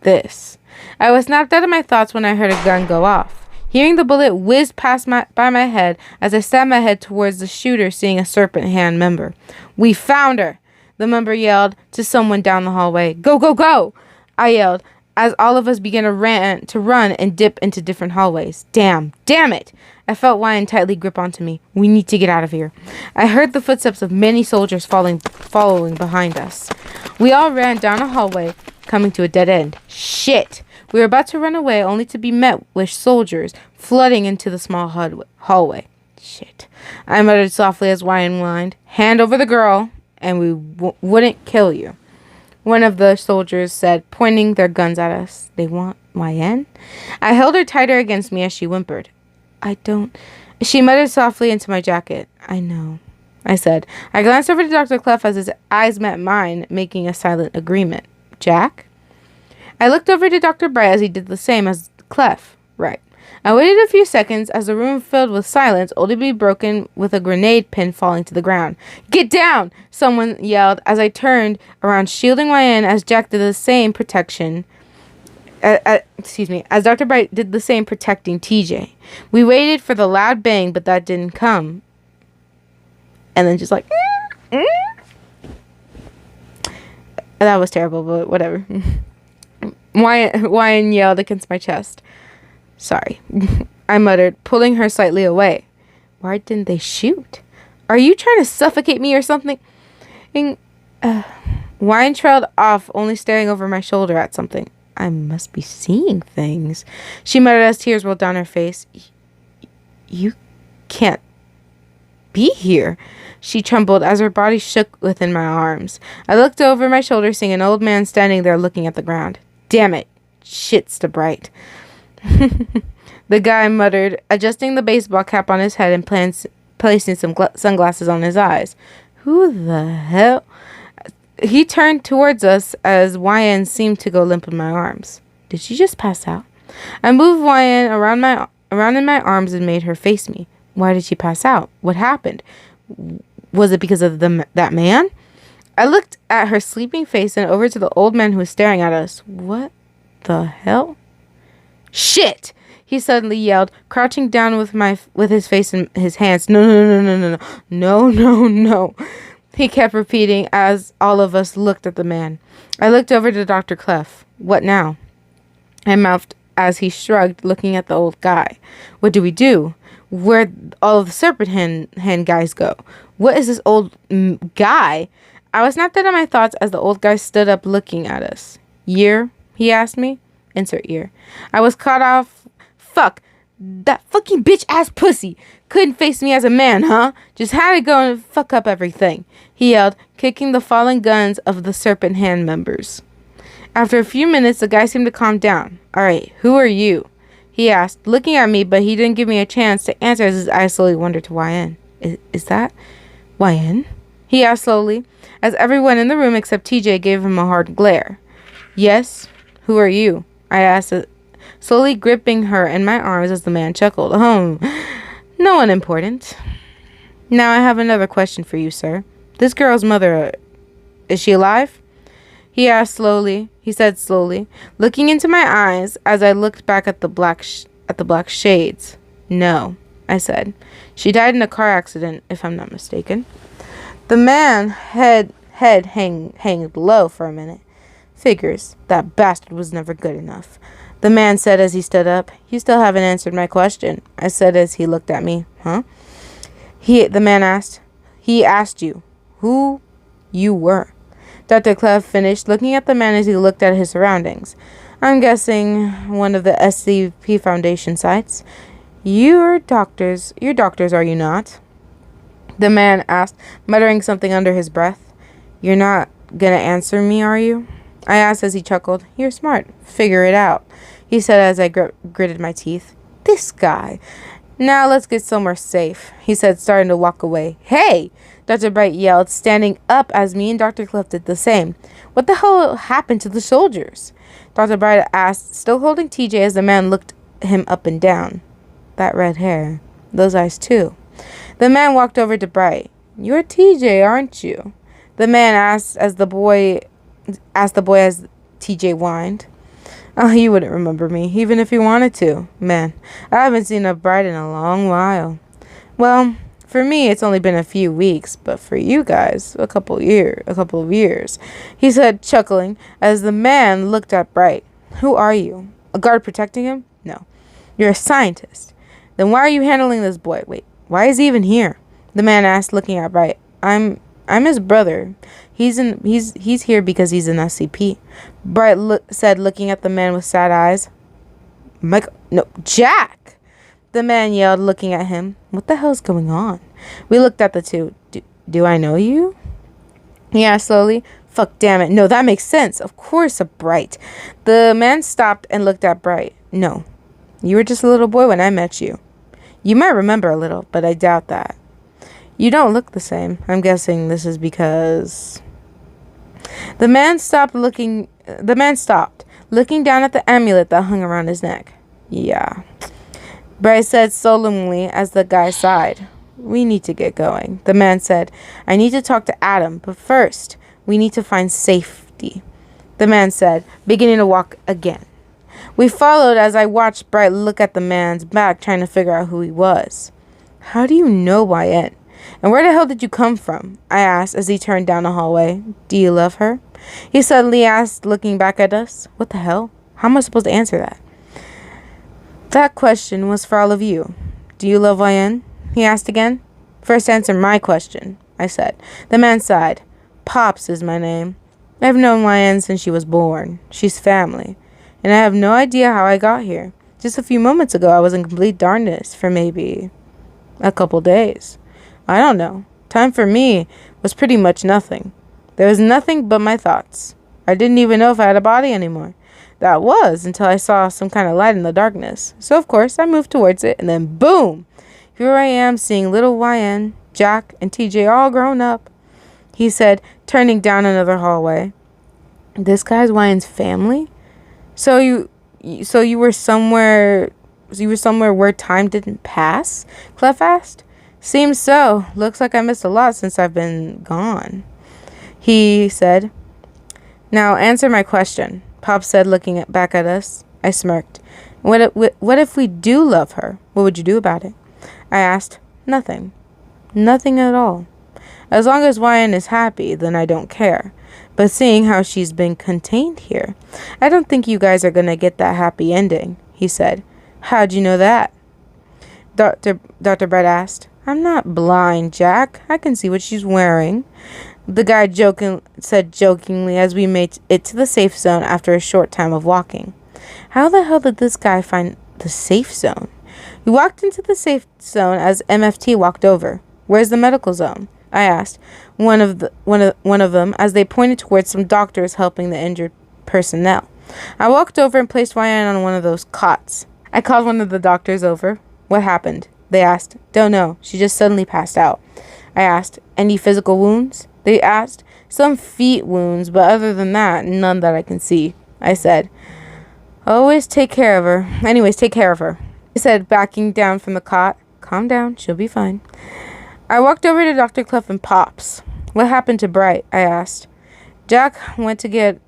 this. I was snapped out of my thoughts when I heard a gun go off. Hearing the bullet whiz past by my head as I stabbed my head towards the shooter, seeing a Serpent Hand member. "We found her!" the member yelled to someone down the hallway. "Go, go, go!" I yelled as all of us began to run and dip into different hallways. Damn it! I felt Wyan tightly grip onto me. We need to get out of here. I heard the footsteps of many soldiers following behind us. We all ran down a hallway, coming to a dead end. Shit! We were about to run away, only to be met with soldiers flooding into the small hallway. Shit. I muttered softly as Wyan whined, "Hand over the girl, and we wouldn't kill you," one of the soldiers said, pointing their guns at us. "They want Wyan?" I held her tighter against me as she whimpered. "I don't..." She muttered softly into my jacket. "I know," I said. I glanced over to Dr. Clef as his eyes met mine, making a silent agreement. "Jack?" I looked over to Dr. Bright as he did the same as Clef. Right. I waited a few seconds as the room filled with silence, only to be broken with a grenade pin falling to the ground. "Get down!" someone yelled as I turned around, shielding Wyan as Jack did the same as Dr. Bright did the same, protecting TJ. We waited for the loud bang, but that didn't come. And then just like... That was terrible, but whatever. Wyan yelled against my chest. "Sorry," I muttered, pulling her slightly away. Why didn't they shoot? Are you trying to suffocate me or something? Wyan trailed off, only staring over my shoulder at something. I must be seeing things, she muttered as tears rolled down her face. You can't be here, she trembled as her body shook within my arms. I looked over my shoulder, seeing an old man standing there looking at the ground. Damn it. Shit's to bright. The guy muttered, adjusting the baseball cap on his head and placing some sunglasses on his eyes. Who the hell? He turned towards us as YN seemed to go limp in my arms. Did she just pass out? I moved YN around in my arms and made her face me. Why did she pass out? What happened? Was it because of that man? I looked at her sleeping face and over to the old man who was staring at us. What the hell? Shit! He suddenly yelled, crouching down with his face in his hands. No, no, no, no, no, no, no, no, no. He kept repeating as all of us looked at the man. I looked over to Dr. Clef. What now? I mouthed as he shrugged, looking at the old guy. What do we do? Where'd all of the serpent hand guys go? What is this old guy? I was snapped out of my thoughts as the old guy stood up looking at us. Year? He asked me. Insert year. I was caught off. Fuck. That fucking bitch-ass pussy couldn't face me as a man, huh? Just had to go and fuck up everything, he yelled, kicking the fallen guns of the serpent hand members. After a few minutes, the guy seemed to calm down. All right, who are you? He asked, looking at me, but he didn't give me a chance to answer as his eyes slowly wandered to YN. Is that YN? He asked slowly, as everyone in the room except TJ gave him a hard glare. Yes, who are you? I asked, slowly gripping her in my arms as the man chuckled. No one important. Now I have another question for you, sir. This girl's mother, is she alive? He said slowly, looking into my eyes as I looked back at the black shades. No, I said. She died in a car accident, if I'm not mistaken. The man head hanged low for a minute. Figures, that bastard was never good enough. The man said as he stood up. You still haven't answered my question, I said as he looked at me. Huh? The man asked. He asked you who you were. Dr. Clef finished, looking at the man as he looked at his surroundings. I'm guessing one of the SCP Foundation sites. You're doctors, are you not? The man asked, muttering something under his breath. You're not gonna answer me, are you? I asked as he chuckled. You're smart. Figure it out, he said as I gritted my teeth. This guy. Now let's get somewhere safe, he said, starting to walk away. Hey! Dr. Bright yelled, standing up as me and Dr. Cliff did the same. What the hell happened to the soldiers? Dr. Bright asked, still holding TJ as the man looked him up and down. That red hair. Those eyes too. The man walked over to Bright. You're TJ, aren't you? The man asked the boy as TJ whined. Oh, you wouldn't remember me, even if you wanted to. Man, I haven't seen a Bright in a long while. Well, for me, it's only been a few weeks, but for you guys, a couple of years, he said, chuckling, as the man looked at Bright. Who are you? A guard protecting him? No. You're a scientist. Then why are you handling this boy? Wait, why is he even here? The man asked, looking at Bright. I'm his brother. He's here because he's an SCP. Bright said, looking at the man with sad eyes. No, Jack! The man yelled, looking at him. What the hell's going on? We looked at the two. Do I know you? He asked slowly. Fuck, damn it. No, that makes sense. Of course, a Bright. The man stopped and looked at Bright. No, you were just a little boy when I met you. You might remember a little, but I doubt that. You don't look the same. I'm guessing this is because... The man stopped, looking down at the amulet that hung around his neck. Yeah. Bryce said solemnly as the guy sighed. We need to get going. The man said, I need to talk to Adam, but first, we need to find safety. The man said, beginning to walk again. We followed as I watched Bright look at the man's back, trying to figure out who he was. How do you know YN? And where the hell did you come from? I asked as he turned down the hallway. Do you love her? He suddenly asked, looking back at us. What the hell? How am I supposed to answer that? That question was for all of you. Do you love YN? He asked again. First answer my question, I said. The man sighed. Pops is my name. I've known YN since she was born. She's family. And I have no idea how I got here. Just a few moments ago, I was in complete darkness for maybe a couple days. I don't know. Time for me was pretty much nothing. There was nothing but my thoughts. I didn't even know if I had a body anymore. that was until I saw some kind of light in the darkness. So, of course, I moved towards it, and then boom! Here I am seeing little YN, Jack, and TJ all grown up, he said, turning down another hallway. This guy's YN's family? So you were somewhere where time didn't pass? Clef asked. Seems so. Looks like I missed a lot since I've been gone, he said. Now answer my question, Pop said, looking back at us. I smirked. What if we do love her? What would you do about it? I asked. Nothing. Nothing at all. As long as YN is happy, then I don't care. But seeing how she's been contained here, I don't think you guys are gonna get that happy ending, he said. How'd you know that? Dr. Brett asked. I'm not blind, Jack. I can see what she's wearing, the guy said jokingly as we made it to the safe zone after a short time of walking. How the hell did this guy find the safe zone? We walked into the safe zone as MFT walked over. Where's the medical zone? I asked one of them as they pointed towards some doctors helping the injured personnel. I walked over and placed YN on one of those cots. I called one of the doctors over. What happened? They asked. Don't know. She just suddenly passed out. I asked. Any physical wounds? They asked. Some feet wounds, but other than that, none that I can see, I said. Always take care of her. Anyways, take care of her, I said, backing down from the cot. Calm down. She'll be fine. I walked over to Dr. Clef and Pops. What happened to Bright? I asked. Jack went over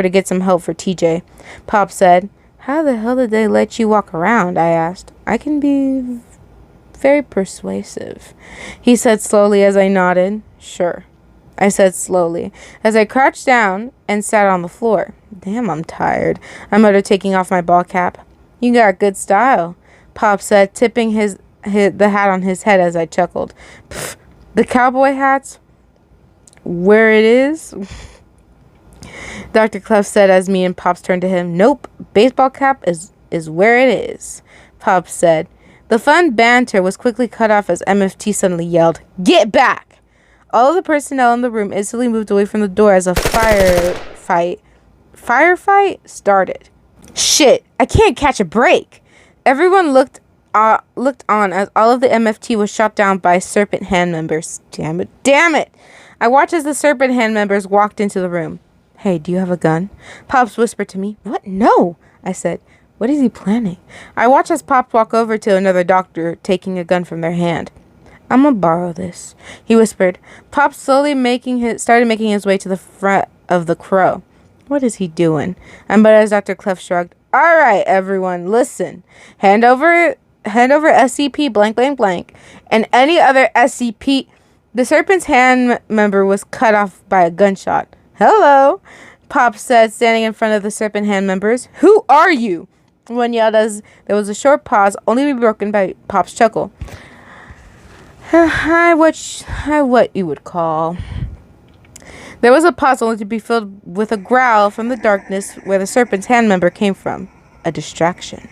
to get some help for TJ. Pop said. How the hell did they let you walk around? I asked. I can be very persuasive, he said slowly as I nodded. Sure, I said slowly as I crouched down and sat on the floor. Damn, I'm tired, I muttered, taking off my ball cap. You got good style, Pop said, tipping the hat on his head as I chuckled. Pfft, the cowboy hats? Where it is? Dr. Clef said as me and Pops turned to him. Nope, baseball cap is where it is, Pops said. The fun banter was quickly cut off as MFT suddenly yelled, Get back! All of the personnel in the room instantly moved away from the door as a firefight started. Shit, I can't catch a break. Everyone looked on as all of the MFT was shot down by Serpent Hand members. Damn it. I watched as the Serpent Hand members walked into the room. Hey, do you have a gun? Pops whispered to me. What? No, I said. What is he planning? I watched as Pops walk over to another doctor, taking a gun from their hand. I'm gonna borrow this, he whispered. Pops slowly started making his way to the front of the crow. What is he doing? But as Dr. Clef shrugged. All right, everyone, listen. Hand over SCP blank blank blank and any other SCP. The Serpent's Hand member was cut off by a gunshot. Hello, Pop said, standing in front of the Serpent Hand members. Who are you? One yelled as there was a short pause, only to be broken by Pop's chuckle. Hi, what you would call. There was a pause, only to be filled with a growl from the darkness where the Serpent's Hand member came from. A distraction,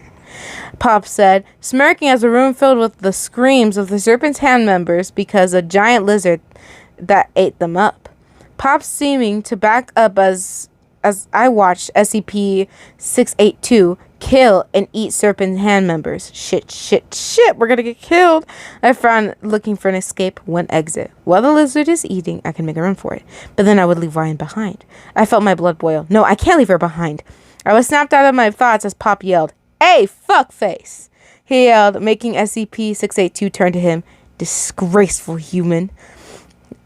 Pop said, smirking as the room filled with the screams of the Serpent's Hand members because a giant lizard that ate them up. Pop seeming to back up as I watched SCP-682 kill and eat Serpent Hand members. Shit, we're gonna get killed. I frowned, looking for an escape, one exit. While the lizard is eating, I can make a run for it. But then I would leave Ryan behind. I felt my blood boil. No, I can't leave her behind. I was snapped out of my thoughts as Pop yelled, Hey, fuckface! He yelled, making SCP-682 turn to him. Disgraceful human.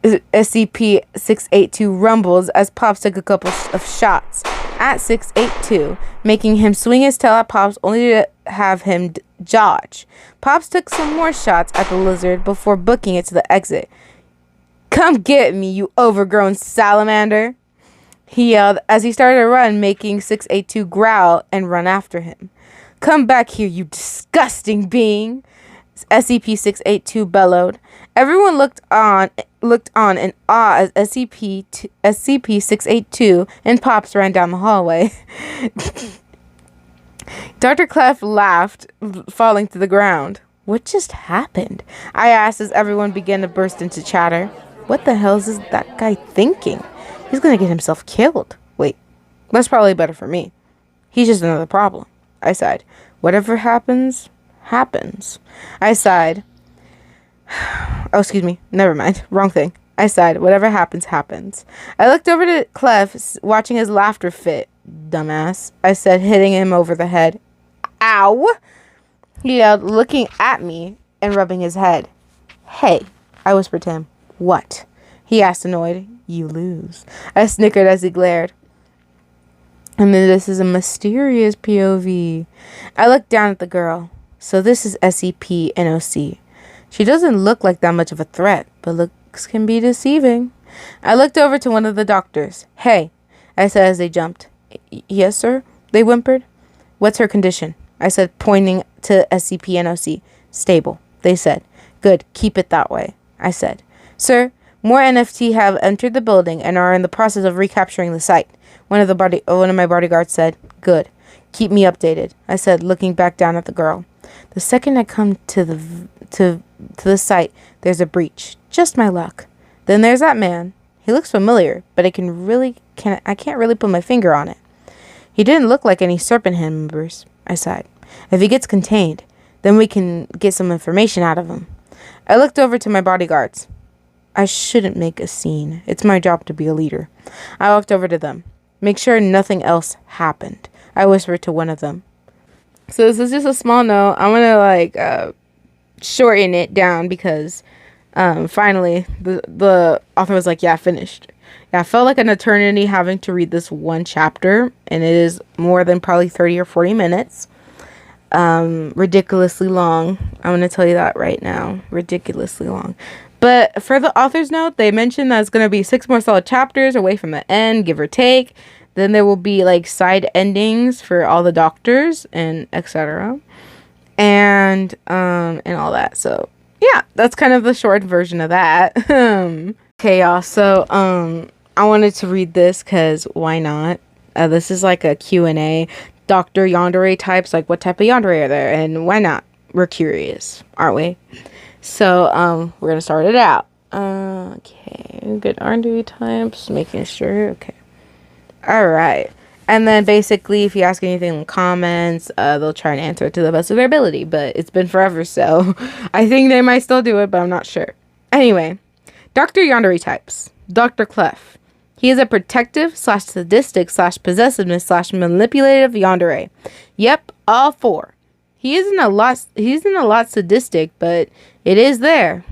SCP-682 rumbles as Pops took a couple of shots at 682, making him swing his tail at Pops only to have him dodge. Pops took some more shots at the lizard before booking it to the exit. Come get me, you overgrown salamander, he yelled as he started to run, making 682 growl and run after him. Come back here, you disgusting being, SCP-682 bellowed. Everyone looked on in awe as SCP-682 and Pops ran down the hallway. Dr. Clef laughed, falling to the ground. What just happened? I asked as everyone began to burst into chatter. What the hell is that guy thinking? He's gonna get himself killed. Wait, That's probably better for me. He's just another problem. I sighed. Whatever happens, happens. I sighed. Oh, excuse me. Never mind. Wrong thing. I sighed. Whatever happens, happens. I looked over to Clef, watching his laughter fit. Dumbass, I said, hitting him over the head. Ow! He yelled, looking at me and rubbing his head. Hey, I whispered to him. What? He asked, annoyed. You lose. I snickered as he glared. And then this is a mysterious POV. I looked down at the girl. So this is SCP-NOC. She doesn't look like that much of a threat, but looks can be deceiving. I looked over to one of the doctors. Hey, I said as they jumped. Yes, sir, they whimpered. What's her condition? I said, pointing to SCP-NOC. Stable, they said. Good, keep it that way, I said. Sir, more NFT have entered the building and are in the process of recapturing the site. One of my bodyguards said, good. Keep me updated, I said, looking back down at the girl. The second I come to the site, there's a breach. Just my luck. Then there's that man. He looks familiar, but I can't really put my finger on it. He didn't look like any serpent hand members, I sighed. If he gets contained, then we can get some information out of him. I looked over to my bodyguards. I shouldn't make a scene. It's my job to be a leader. I walked over to them. Make sure nothing else happened, I whispered to one of them. So this is just a small note. I'm going to shorten it down because finally the author was like, yeah, finished. Yeah, I felt like an eternity having to read this one chapter, and it is more than probably 30 or 40 minutes. Ridiculously long. I'm going to tell you that right now. Ridiculously long. But for the author's note, they mentioned that it's going to be 6 more solid chapters away from the end, give or take. Then there will be like side endings for all the doctors and etc. And all that. So yeah, that's kind of the short version of that. Okay, y'all. So I wanted to read this because why not? This is like a Q&A. Dr. Yandere types, like what type of Yandere are there? And why not? We're curious, aren't we? So we're going to start it out. Okay, good Yandere types, making sure. Okay. All right. And then basically, if you ask anything in the comments, they'll try and answer it to the best of their ability. But it's been forever, so I think they might still do it, but I'm not sure. Anyway, Dr. Yandere types. Dr. Clef. He is a protective / sadistic / possessiveness / manipulative Yandere. Yep, all 4. He isn't a lot sadistic, but it is there.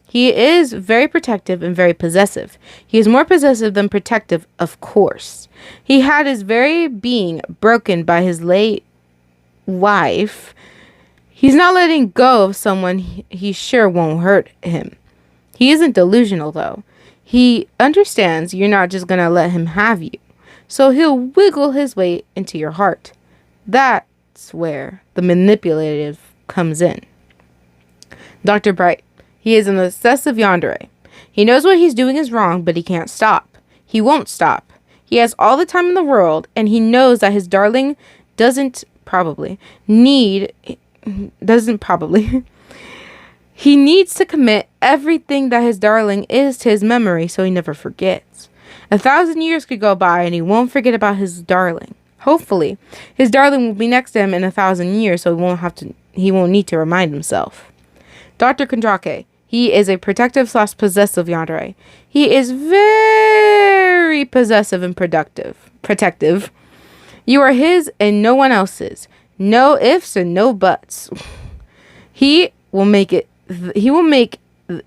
He is very protective and very possessive. He is more possessive than protective, of course. He had his very being broken by his late wife. He's not letting go of someone he sure won't hurt him. He isn't delusional, though. He understands you're not just going to let him have you. So he'll wiggle his way into your heart. That's where the manipulative comes in. Dr. Bright. He is an obsessive Yandere. He knows what he's doing is wrong, but he can't stop. He won't stop. He has all the time in the world, and he knows that his darling doesn't probably. He needs to commit everything that his darling is to his memory so he never forgets. 1,000 years could go by, and he won't forget about his darling. Hopefully, his darling will be next to him in 1,000 years, so he won't need to remind himself. Dr. Kondrake. He is a protective / possessive Yandere. He is very possessive and protective. You are his and no one else's. No ifs and no buts. He will make it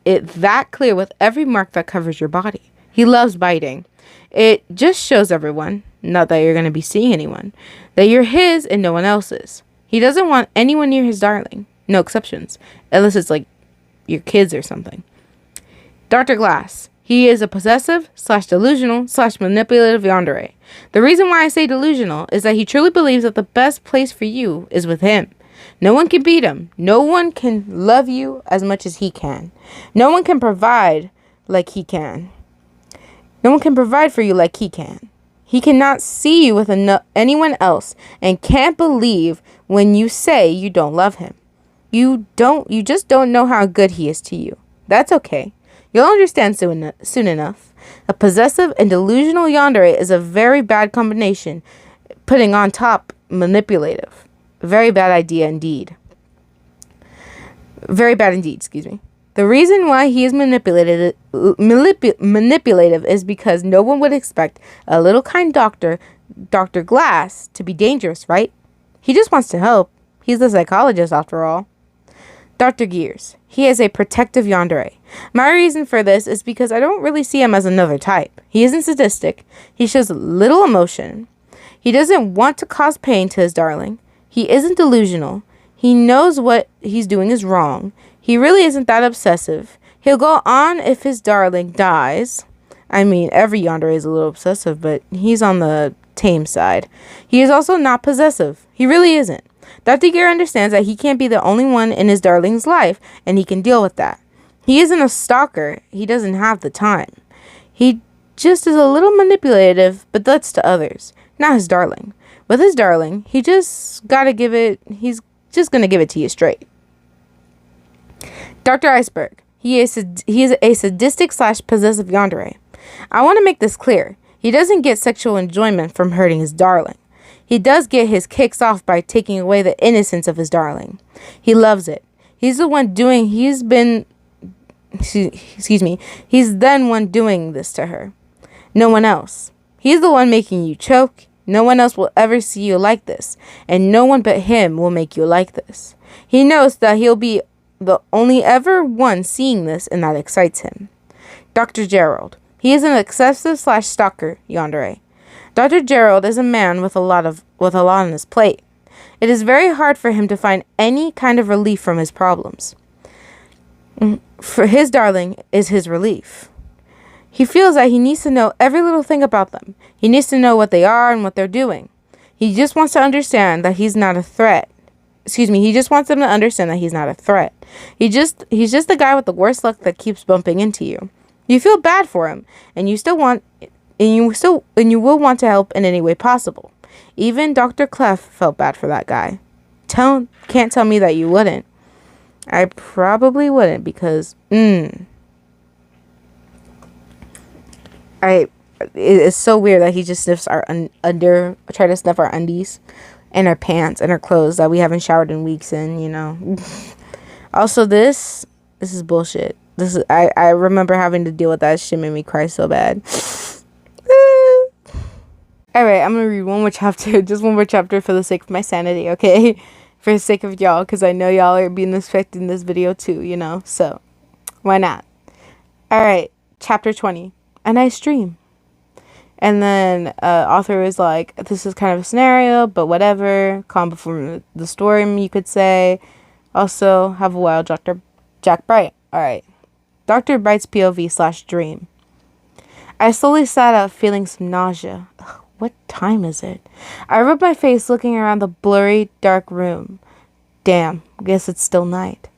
that clear with every mark that covers your body. He loves biting. It just shows everyone, not that you're going to be seeing anyone, that you're his and no one else's. He doesn't want anyone near his darling. No exceptions. Unless it's like your kids or something. Dr. Glass. He is a possessive / delusional / manipulative Yandere. The reason why I say delusional is that he truly believes that the best place for you is with him. No one can beat him. No one can love you as much as he can. No one can provide like he can. No one can provide for you like he can. He cannot see you with anyone else and can't believe when you say you don't love him. You just don't know how good he is to you. That's okay. You'll understand soon enough. A possessive and delusional yandere is a very bad combination, putting on top manipulative. Very bad idea indeed. Very bad indeed, excuse me. The reason why he is manipulative is because no one would expect a little kind doctor, Dr. Glass, to be dangerous, right? He just wants to help. He's the psychologist, after all. Dr. Gears. He is a protective yandere. My reason for this is because I don't really see him as another type. He isn't sadistic. He shows little emotion. He doesn't want to cause pain to his darling. He isn't delusional. He knows what he's doing is wrong. He really isn't that obsessive. He'll go on if his darling dies. I mean, every yandere is a little obsessive, but he's on the tame side. He is also not possessive. He really isn't. Dr. Gear understands that he can't be the only one in his darling's life, and he can deal with that. He isn't a stalker. He doesn't have the time. He just is a little manipulative, but that's to others, not his darling. With his darling, he's just going to give it to you straight. Dr. Iceberg. He is a sadistic / possessive yandere. I want to make this clear. He doesn't get sexual enjoyment from hurting his darling. He does get his kicks off by taking away the innocence of his darling. He loves it. He's then one doing this to her. No one else. He's the one making you choke. No one else will ever see you like this, and no one but him will make you like this. He knows that he'll be the only ever one seeing this, and that excites him. Dr. Gerald. He is an obsessive / stalker yandere. Dr. Gerald is a man with a lot on his plate. It is very hard for him to find any kind of relief from his problems. For his darling is his relief. He feels that he needs to know every little thing about them. He needs to know what they are and what they're doing. He just wants to understand that he's not a threat. He just wants them to understand that he's not a threat. He's just the guy with the worst luck that keeps bumping into you. You feel bad for him, and you will want to help in any way possible. Even Dr. Clef felt bad for that guy. Can't tell me that you wouldn't. I probably wouldn't because it's so weird that he just sniffs our try to sniff our undies and our pants and our clothes that we haven't showered in weeks in, you know. Also, this is bullshit. I remember having to deal with that. Shit made me cry so bad. Alright, I'm gonna read one more chapter. Just one more chapter for the sake of my sanity, okay? For the sake of y'all, because I know y'all are being expecting this video too, you know? So, why not? Alright, chapter 20. A nice dream. And then author is like, this is kind of a scenario, but whatever. Calm before the storm, you could say. Also, have a wild Jack Bright. Alright. Dr. Bright's POV / dream. I slowly sat up, feeling some nausea. Ugh, what time is it? I rubbed my face, looking around the blurry, dark room. Damn, guess it's still night.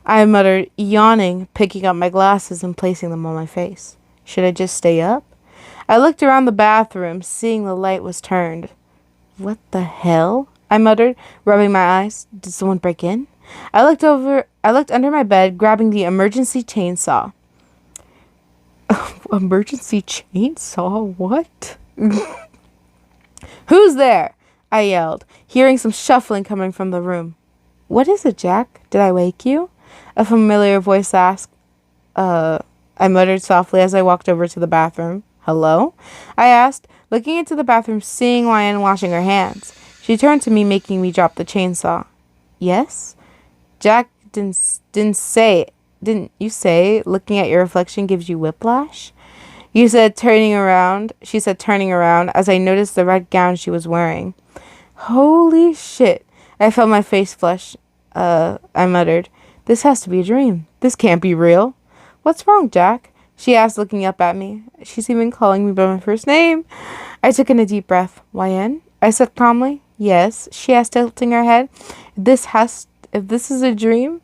I muttered, yawning, picking up my glasses and placing them on my face. Should I just stay up? I looked around the bathroom, seeing the light was turned. What the hell? I muttered, rubbing my eyes. Did someone break in? I looked under my bed, grabbing the emergency chainsaw. Emergency chainsaw? What? Who's there? I yelled, hearing some shuffling coming from the room. What is it, Jack? Did I wake you? A familiar voice asked. I muttered softly as I walked over to the bathroom. Hello? I asked, looking into the bathroom, seeing Ryan washing her hands. She turned to me, making me drop the chainsaw. Yes? Jack, didn't you say looking at your reflection gives you whiplash? She said, turning around as I noticed the red gown she was wearing. Holy shit. I felt my face flush. I muttered, this has to be a dream. This can't be real. What's wrong, Jack? She asked, looking up at me. She's even calling me by my first name. I took in a deep breath. YN? I said calmly. Yes, she asked, tilting her head. If this is a dream,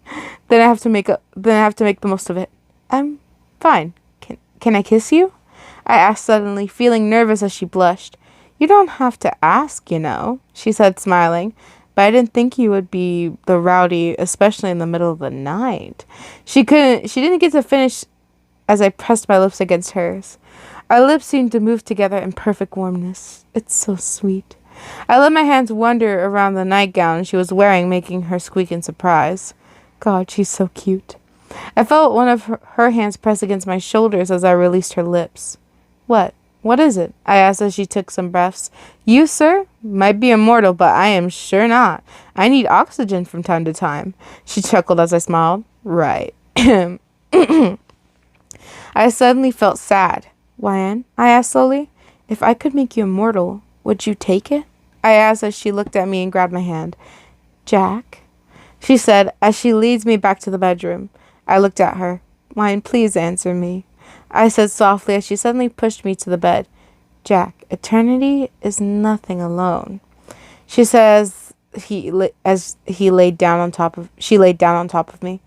then I have to make the most of it. I'm fine. Can I kiss you? I asked suddenly, feeling nervous as she blushed. You don't have to ask, you know, she said, smiling. But I didn't think you would be the rowdy, especially in the middle of the night. She didn't get to finish. as I pressed my lips against hers. Our lips seemed to move together in perfect warmness. It's so sweet. I let my hands wander around the nightgown she was wearing, making her squeak in surprise. God, she's so cute. I felt one of her hands press against my shoulders as I released her lips. What? What is it? I asked as she took some breaths. You, sir? Might be immortal, but I am sure not. I need oxygen from time to time. She chuckled as I smiled. Right. I suddenly felt sad. Wyan, I asked slowly, if I could make you immortal, would you take it? I asked as she looked at me and grabbed my hand. Jack, she said as she leads me back to the bedroom. I looked at her. Wyan, please answer me, I said softly as she suddenly pushed me to the bed. Jack, eternity is nothing alone, she says she laid down on top of me.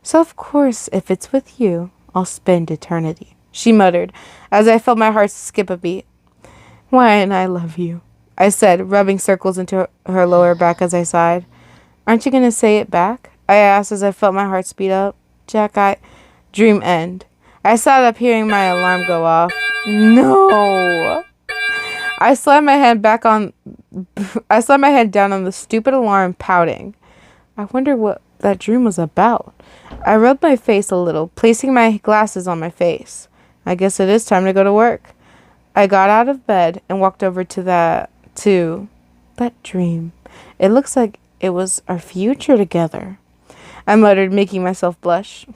So of course, if it's with you, I'll spend eternity, she muttered as I felt my heart skip a beat. Wyan, I love you, I said, rubbing circles into her lower back as I sighed. Aren't you going to say it back? I asked as I felt my heart speed up. Jack, Dream end. I sat up hearing my alarm go off. No! I slammed my hand down on the stupid alarm, pouting. I wonder what that dream was about. I rubbed my face a little, placing my glasses on my face. I guess it is time to go to work. I got out of bed and walked over to that dream. It looks like it was our future together, I muttered, making myself blush.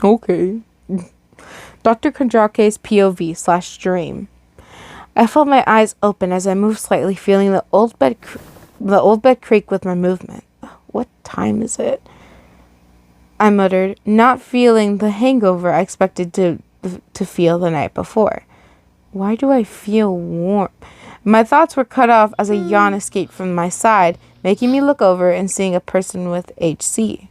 Okay. Dr. Kondrake's POV/dream. I felt my eyes open as I moved slightly, feeling the old bed creak with my movement. What time is it? I muttered, not feeling the hangover I expected to feel the night before. Why do I feel warm? My thoughts were cut off as a yawn escaped from my side, making me look over and seeing a person with HC.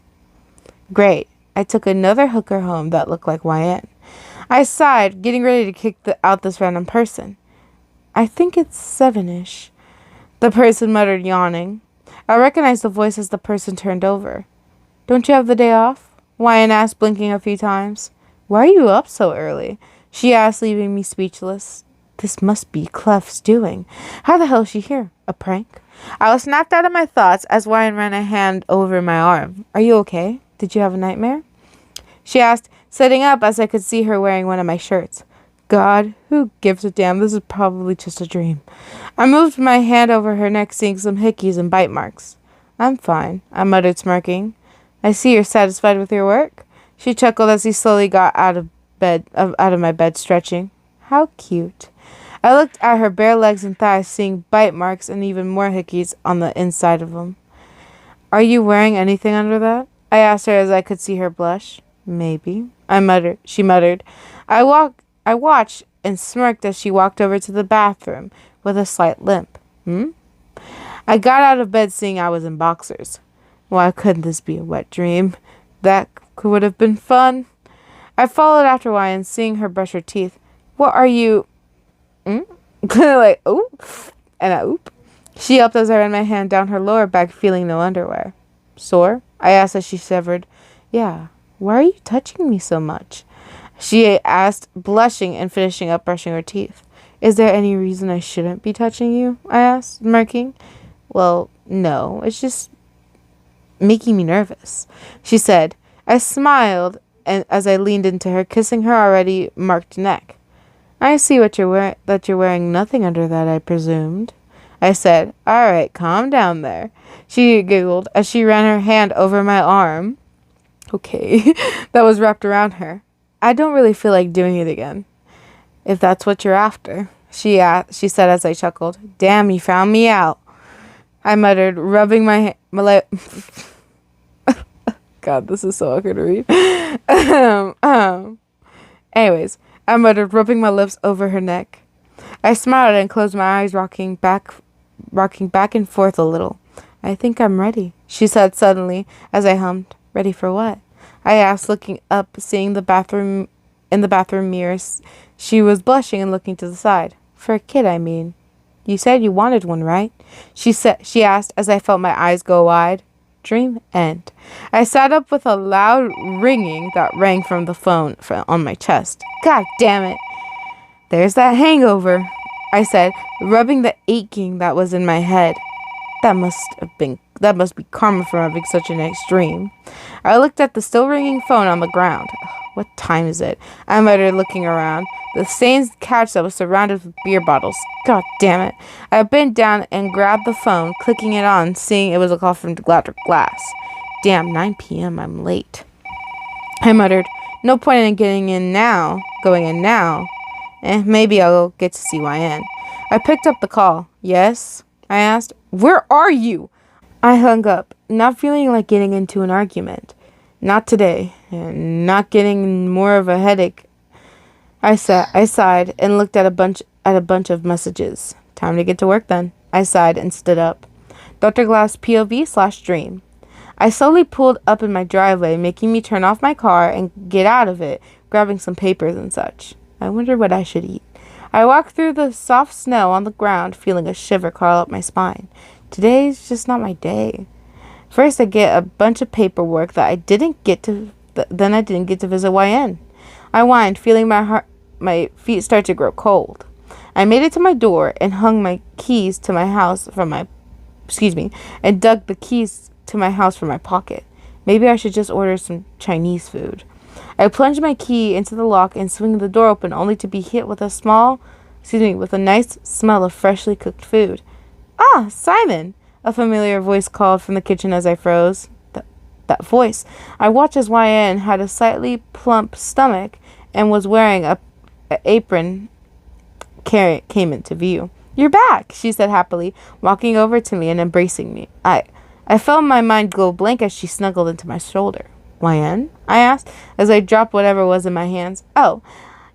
Great. I took another hooker home that looked like YN. I sighed, getting ready to kick out this random person. I think it's 7-ish, the person muttered, yawning. I recognized the voice as the person turned over. Don't you have the day off? YN asked, blinking a few times. Why are you up so early? She asked, leaving me speechless. This must be Clef's doing. How the hell is she here? A prank? I was snapped out of my thoughts as Wyan ran a hand over my arm. Are you okay? Did you have a nightmare? She asked, sitting up as I could see her wearing one of my shirts. God, who gives a damn? This is probably just a dream. I moved my hand over her neck, seeing some hickeys and bite marks. I'm fine, I muttered, smirking. I see you're satisfied with your work. She chuckled as he slowly got out of my bed, stretching. How cute. I looked at her bare legs and thighs, seeing bite marks and even more hickeys on the inside of them. Are you wearing anything under that? I asked her as I could see her blush. Maybe, she muttered. I watched and smirked as she walked over to the bathroom with a slight limp. I got out of bed seeing I was in boxers. Why couldn't this be a wet dream? That would have been fun. I followed after Wyan, seeing her brush her teeth. What are you... like, oop, and a oop. She yelped as I ran my hand down her lower back, feeling no underwear. Sore? I asked as she shivered. Yeah. Why are you touching me so much? She asked, blushing and finishing up brushing her teeth. Is there any reason I shouldn't be touching you? I asked, smirking. Well, no, it's just making me nervous, she said. I smiled as I leaned into her, kissing her already marked neck. I see that you're wearing nothing under that, I presumed, I said. All right, calm down there. She giggled as she ran her hand over my arm. Okay, that was wrapped around her. I don't really feel like doing it again, if that's what you're after, she said as I chuckled. Damn, you found me out, I muttered, rubbing my God, this is so awkward to read. Anyways, I muttered, rubbing my lips over her neck. I smiled and closed my eyes, rocking back and forth a little. I think I'm ready, she said suddenly as I hummed. Ready for what? I asked, looking up, seeing in the bathroom mirrors. She was blushing and looking to the side. For a kid, I mean. You said you wanted one, right? She asked as I felt my eyes go wide. Dream end. I sat up with a loud ringing that rang from the phone on my chest. God damn it. There's that hangover, I said, rubbing the aching that was in my head. That must be karma for having such a nice dream. I looked at the still ringing phone on the ground. What time is it? I muttered, looking around. The same couch that was surrounded with beer bottles. God damn it. I bent down and grabbed the phone, clicking it on, seeing it was a call from Electric Glass. Damn, 9 p.m. I'm late. I muttered, no point in going in now. Maybe I'll get to CYN. I picked up the call. Yes? I asked. Where are you? I hung up, not feeling like getting into an argument. Not today, and not getting more of a headache. I sighed and looked at a bunch of messages. Time to get to work then. I sighed and stood up. Dr. Glass POV/dream. I slowly pulled up in my driveway, making me turn off my car and get out of it, grabbing some papers and such. I wonder what I should eat. I walked through the soft snow on the ground, feeling a shiver crawl up my spine. Today's just not my day. First, I get a bunch of paperwork that I didn't get to visit YN. I whined, feeling my feet start to grow cold. I made it to my door and hung my keys to my house and dug the keys to my house from my pocket. Maybe I should just order some Chinese food. I plunged my key into the lock and swing the door open, only to be hit with a nice smell of freshly cooked food. Ah, Simon! A familiar voice called from the kitchen as I froze. That voice. I watched as YN had a slightly plump stomach and was wearing an apron came into view. You're back, she said happily, walking over to me and embracing me. I felt my mind go blank as she snuggled into my shoulder. YN? I asked, as I dropped whatever was in my hands. Oh,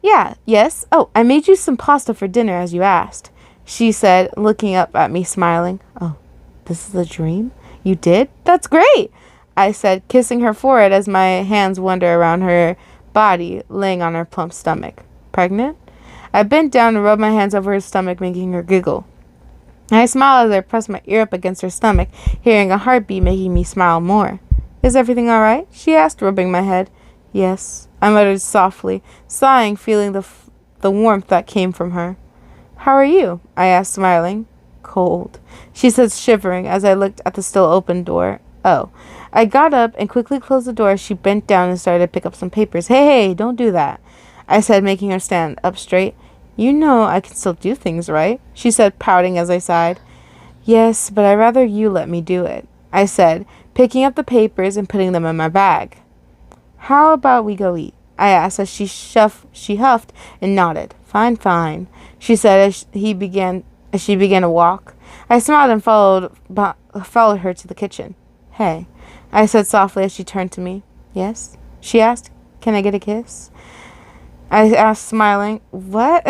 yeah, yes. Oh, I made you some pasta for dinner as you asked, she said, looking up at me, smiling. Oh, this is a dream? You did? That's great, I said, kissing her forehead as my hands wandered around her body, laying on her plump stomach. Pregnant? I bent down and rubbed my hands over her stomach, making her giggle. I smiled as I pressed my ear up against her stomach, hearing a heartbeat making me smile more. Is everything all right? She asked, rubbing my head. Yes, I muttered softly, sighing, feeling the warmth that came from her. How are you? I asked, smiling. Cold, she said, shivering, as I looked at the still open door. Oh. I got up and quickly closed the door as she bent down and started to pick up some papers. Hey, don't do that, I said, making her stand up straight. You know I can still do things, right? She said, pouting as I sighed. Yes, but I'd rather you let me do it, I said, picking up the papers and putting them in my bag. How about we go eat? I asked as she huffed and nodded. Fine, she said as she began to walk. I smiled and followed her to the kitchen. Hey, I said softly as she turned to me. Yes? She asked. Can I get a kiss? I asked, smiling. What?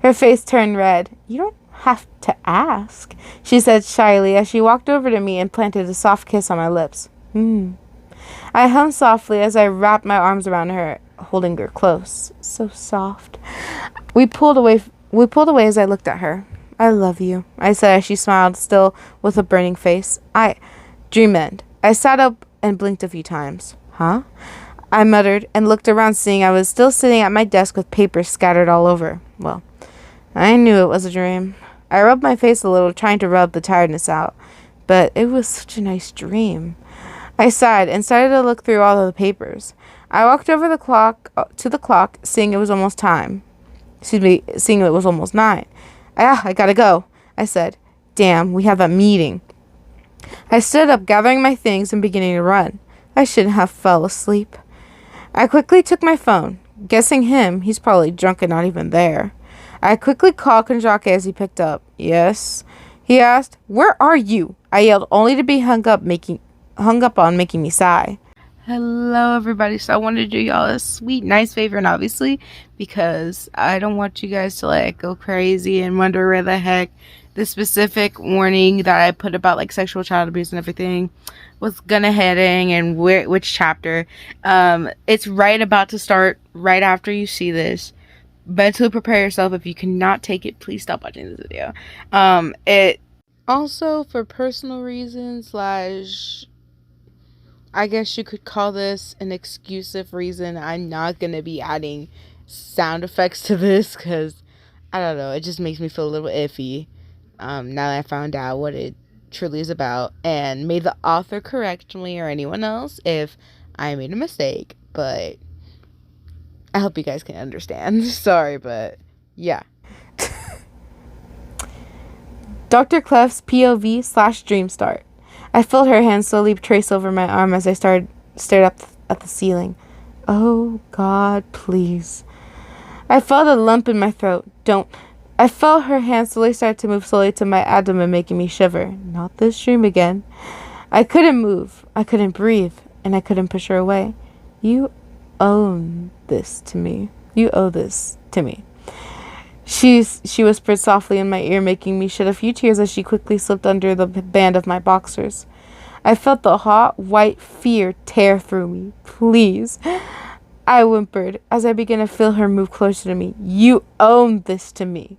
Her face turned red. You don't have to ask, she said shyly as she walked over to me and planted a soft kiss on my lips. I hummed softly as I wrapped my arms around her, holding her close. So soft. We pulled away as I looked at her. I love you, I said as she smiled, still with a burning face. Dreamland. I sat up and blinked a few times. Huh? I muttered and looked around, seeing I was still sitting at my desk with papers scattered all over. Well, I knew it was a dream. I rubbed my face a little, trying to rub the tiredness out, but it was such a nice dream. I sighed and started to look through all of the papers. I walked over to the clock, seeing it was almost 9. I gotta go, I said. Damn, we have a meeting. I stood up, gathering my things and beginning to run. I shouldn't have fell asleep. I quickly took my phone. Guessing him, he's probably drunk and not even there. I quickly called Kanjake as he picked up. Yes? He asked. Where are you? I yelled, only to be hung up on, making me sigh. Hello, everybody. So I wanted to do y'all a sweet, nice favor, and obviously, because I don't want you guys to go crazy and wonder where the heck the specific warning that I put about sexual child abuse and everything was gonna heading and which chapter. It's right about to start right after you see this. Mentally prepare yourself. If you cannot take it, please stop watching this video. Also, for personal reasons, slash, I guess you could call this an exclusive reason, I'm not going to be adding sound effects to this because, I don't know, it just makes me feel a little iffy now that I found out what it truly is about. And may the author correct me or anyone else if I made a mistake, but I hope you guys can understand. Sorry, but yeah. Dr. Clef's POV / dream start. I felt her hand slowly trace over my arm as I stared up at the ceiling. Oh, God, please. I felt a lump in my throat. I felt her hand slowly start to move slowly to my abdomen, making me shiver. Not this dream again. I couldn't move. I couldn't breathe. And I couldn't push her away. You own this to me. You owe this to me. She whispered softly in my ear, making me shed a few tears as she quickly slipped under the band of my boxers. I felt the hot, white fear tear through me. Please. I whimpered as I began to feel her move closer to me. You own this to me,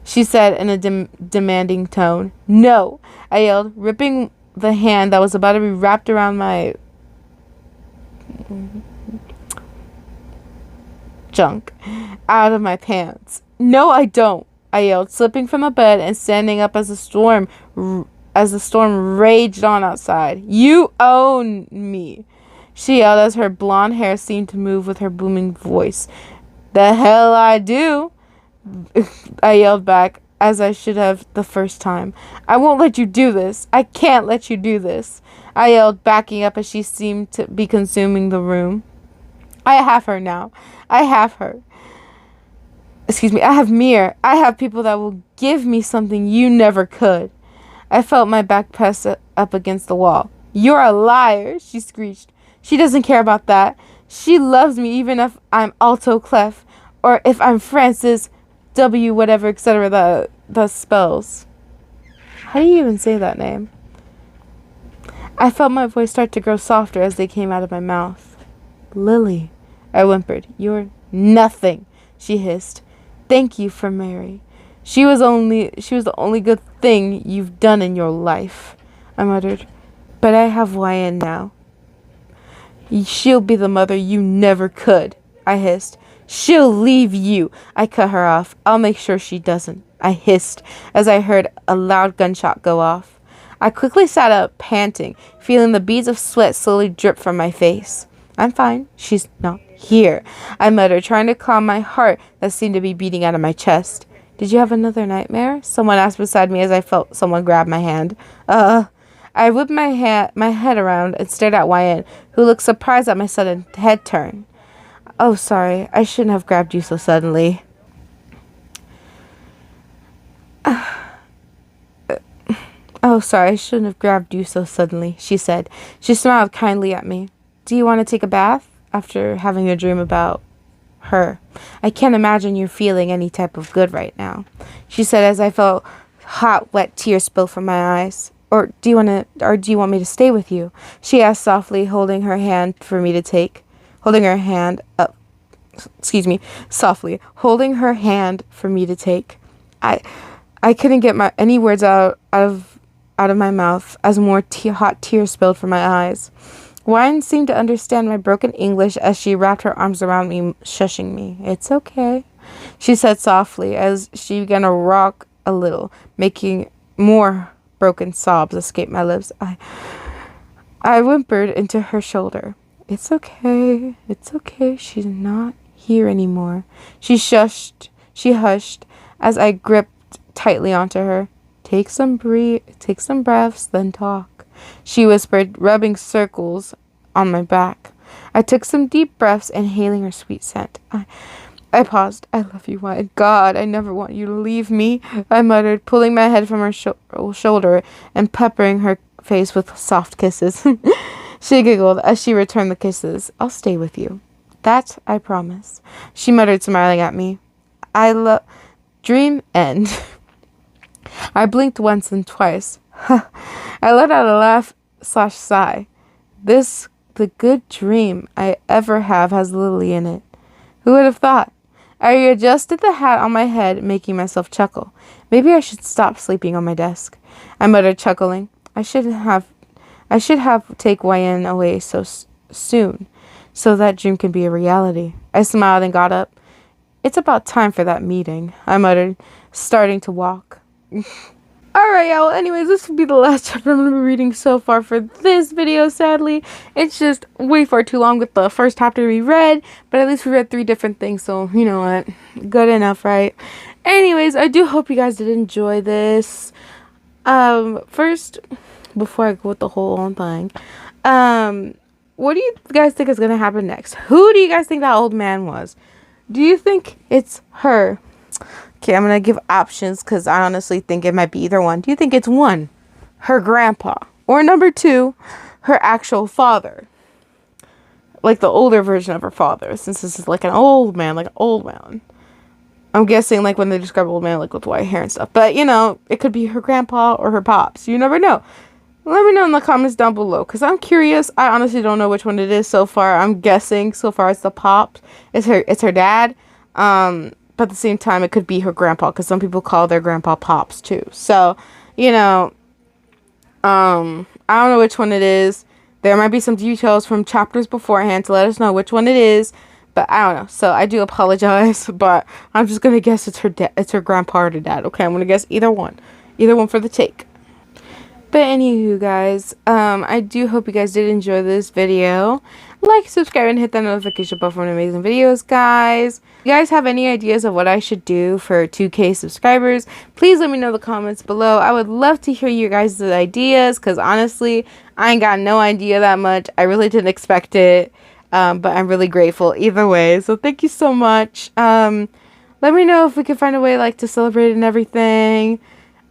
she said in a demanding tone. No, I yelled, ripping the hand that was about to be wrapped around my junk out of my pants. No, I don't, I yelled, slipping from the bed and standing up as the storm raged on outside. You own me, she yelled as her blonde hair seemed to move with her booming voice. The hell I do, I yelled back, as I should have the first time. I won't let you do this. I can't let you do this, I yelled, backing up as she seemed to be consuming the room. I have her now. I have her. I have Mir. I have people that will give me something you never could. I felt my back press up against the wall. You're a liar, she screeched. She doesn't care about that. She loves me even if I'm Alto Clef, or if I'm Francis W. whatever, etc. the spells. How do you even say that name? I felt my voice start to grow softer as they came out of my mouth. Lily, I whimpered. You're nothing, she hissed. Thank you for Mary. She was the only good thing you've done in your life, I muttered. But I have YN now. She'll be the mother you never could, I hissed. She'll leave you. I cut her off. I'll make sure she doesn't, I hissed as I heard a loud gunshot go off. I quickly sat up, panting, feeling the beads of sweat slowly drip from my face. I'm fine. She's not here, I muttered, trying to calm my heart that seemed to be beating out of my chest. Did you have another nightmare? Someone asked beside me as I felt someone grab my hand. I whipped my head around and stared at YN, who looked surprised at my sudden head turn. Oh, sorry. I shouldn't have grabbed you so suddenly. Oh, sorry. I shouldn't have grabbed you so suddenly, she said. She smiled kindly at me. Do you want to take a bath after having a dream about her? I can't imagine you're feeling any type of good right now, she said as I felt hot, wet tears spill from my eyes. Or do you want me to stay with you? She asked softly, holding her hand for me to take. Holding her hand up. Softly, holding her hand for me to take. I couldn't get any words out of my mouth as more hot tears spilled from my eyes. Wine seemed to understand my broken English as she wrapped her arms around me, shushing me. It's okay, she said softly as she began to rock a little, making more broken sobs escape my lips. I whimpered into her shoulder. It's okay. It's okay. She's not here anymore. She hushed as I gripped tightly onto her. Take some breaths, then talk, she whispered, rubbing circles on my back. I took some deep breaths, inhaling her sweet scent. I paused. I love you, Wyatt. God, I never want you to leave me, I muttered, pulling my head from her shoulder and peppering her face with soft kisses. She giggled as she returned the kisses. I'll stay with you. That I promise, she muttered, smiling at me. Dream end. I blinked once and twice. I let out a laugh/sigh. The good dream I ever have has Lily in it. Who would have thought? I readjusted the hat on my head, making myself chuckle. Maybe I should stop sleeping on my desk, I muttered, chuckling. I should have take Wayan away so soon, so that dream can be a reality. I smiled and got up. It's about time for that meeting, I muttered, starting to walk. Alright, y'all. Anyways, this will be the last chapter I'm going to be reading so far for this video, sadly. It's just way far too long with the first chapter we read, but at least we read 3 different things, so you know what? Good enough, right? Anyways, I do hope you guys did enjoy this. First, before I go with the whole thing, what do you guys think is going to happen next? Who do you guys think that old man was? Do you think it's her? Okay, I'm going to give options because I honestly think it might be either one. Do you think it's 1, her grandpa? Or number 2, her actual father? Like the older version of her father, since this is like an old man, I'm guessing like when they describe old man, like with white hair and stuff. But, you know, it could be her grandpa or her pops. You never know. Let me know in the comments down below because I'm curious. I honestly don't know which one it is so far. I'm guessing so far it's the pops. It's her dad. But at the same time, it could be her grandpa because some people call their grandpa pops too. So, you know, I don't know which one it is. There might be some details from chapters beforehand to let us know which one it is. But I don't know. So I do apologize. But I'm just going to guess it's her grandpa or her dad. Okay, I'm going to guess either one. Either one for the take. But anywho, guys, I do hope you guys did enjoy this video. Like, subscribe, and hit that notification bell for amazing videos, guys. If you guys have any ideas of what I should do for 2K subscribers, please let me know in the comments below. I would love to hear your guys' ideas, because honestly, I ain't got no idea that much. I really didn't expect it, but I'm really grateful either way. So thank you so much. Let me know if we can find a way, like, to celebrate and everything.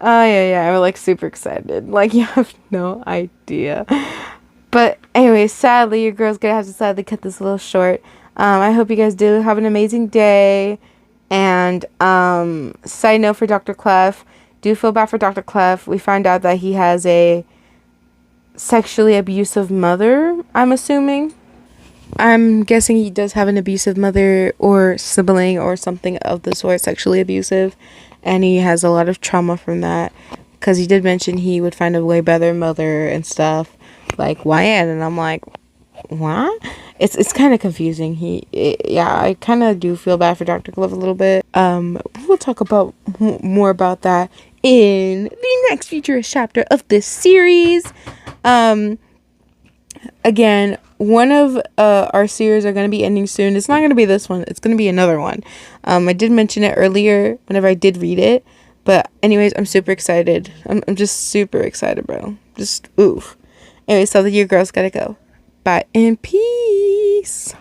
Oh, yeah, I'm, like, super excited. Like, you have no idea. But, anyway, sadly, your girl's gonna have to sadly cut this a little short. I hope you guys do have an amazing day. And, side note for Dr. Clef, do feel bad for Dr. Clef. We find out that he has a sexually abusive mother, I'm assuming. I'm guessing he does have an abusive mother or sibling or something of the sort, sexually abusive. And he has a lot of trauma from that. Because he did mention he would find a way better mother and stuff. Like Wayan. And I'm like, what? It's kind of confusing. Yeah, I kind of do feel bad for Dr. Clef a little bit. We'll talk about more about that in the next future chapter of this series. Again, one of our series are going to be ending soon. It's not going to be this one. It's going to be another one. I did mention it earlier whenever I did read it. But anyways, I'm super excited. I'm just super excited, bro. Just oof. Anyway, so your girl's got to go. Bye and peace.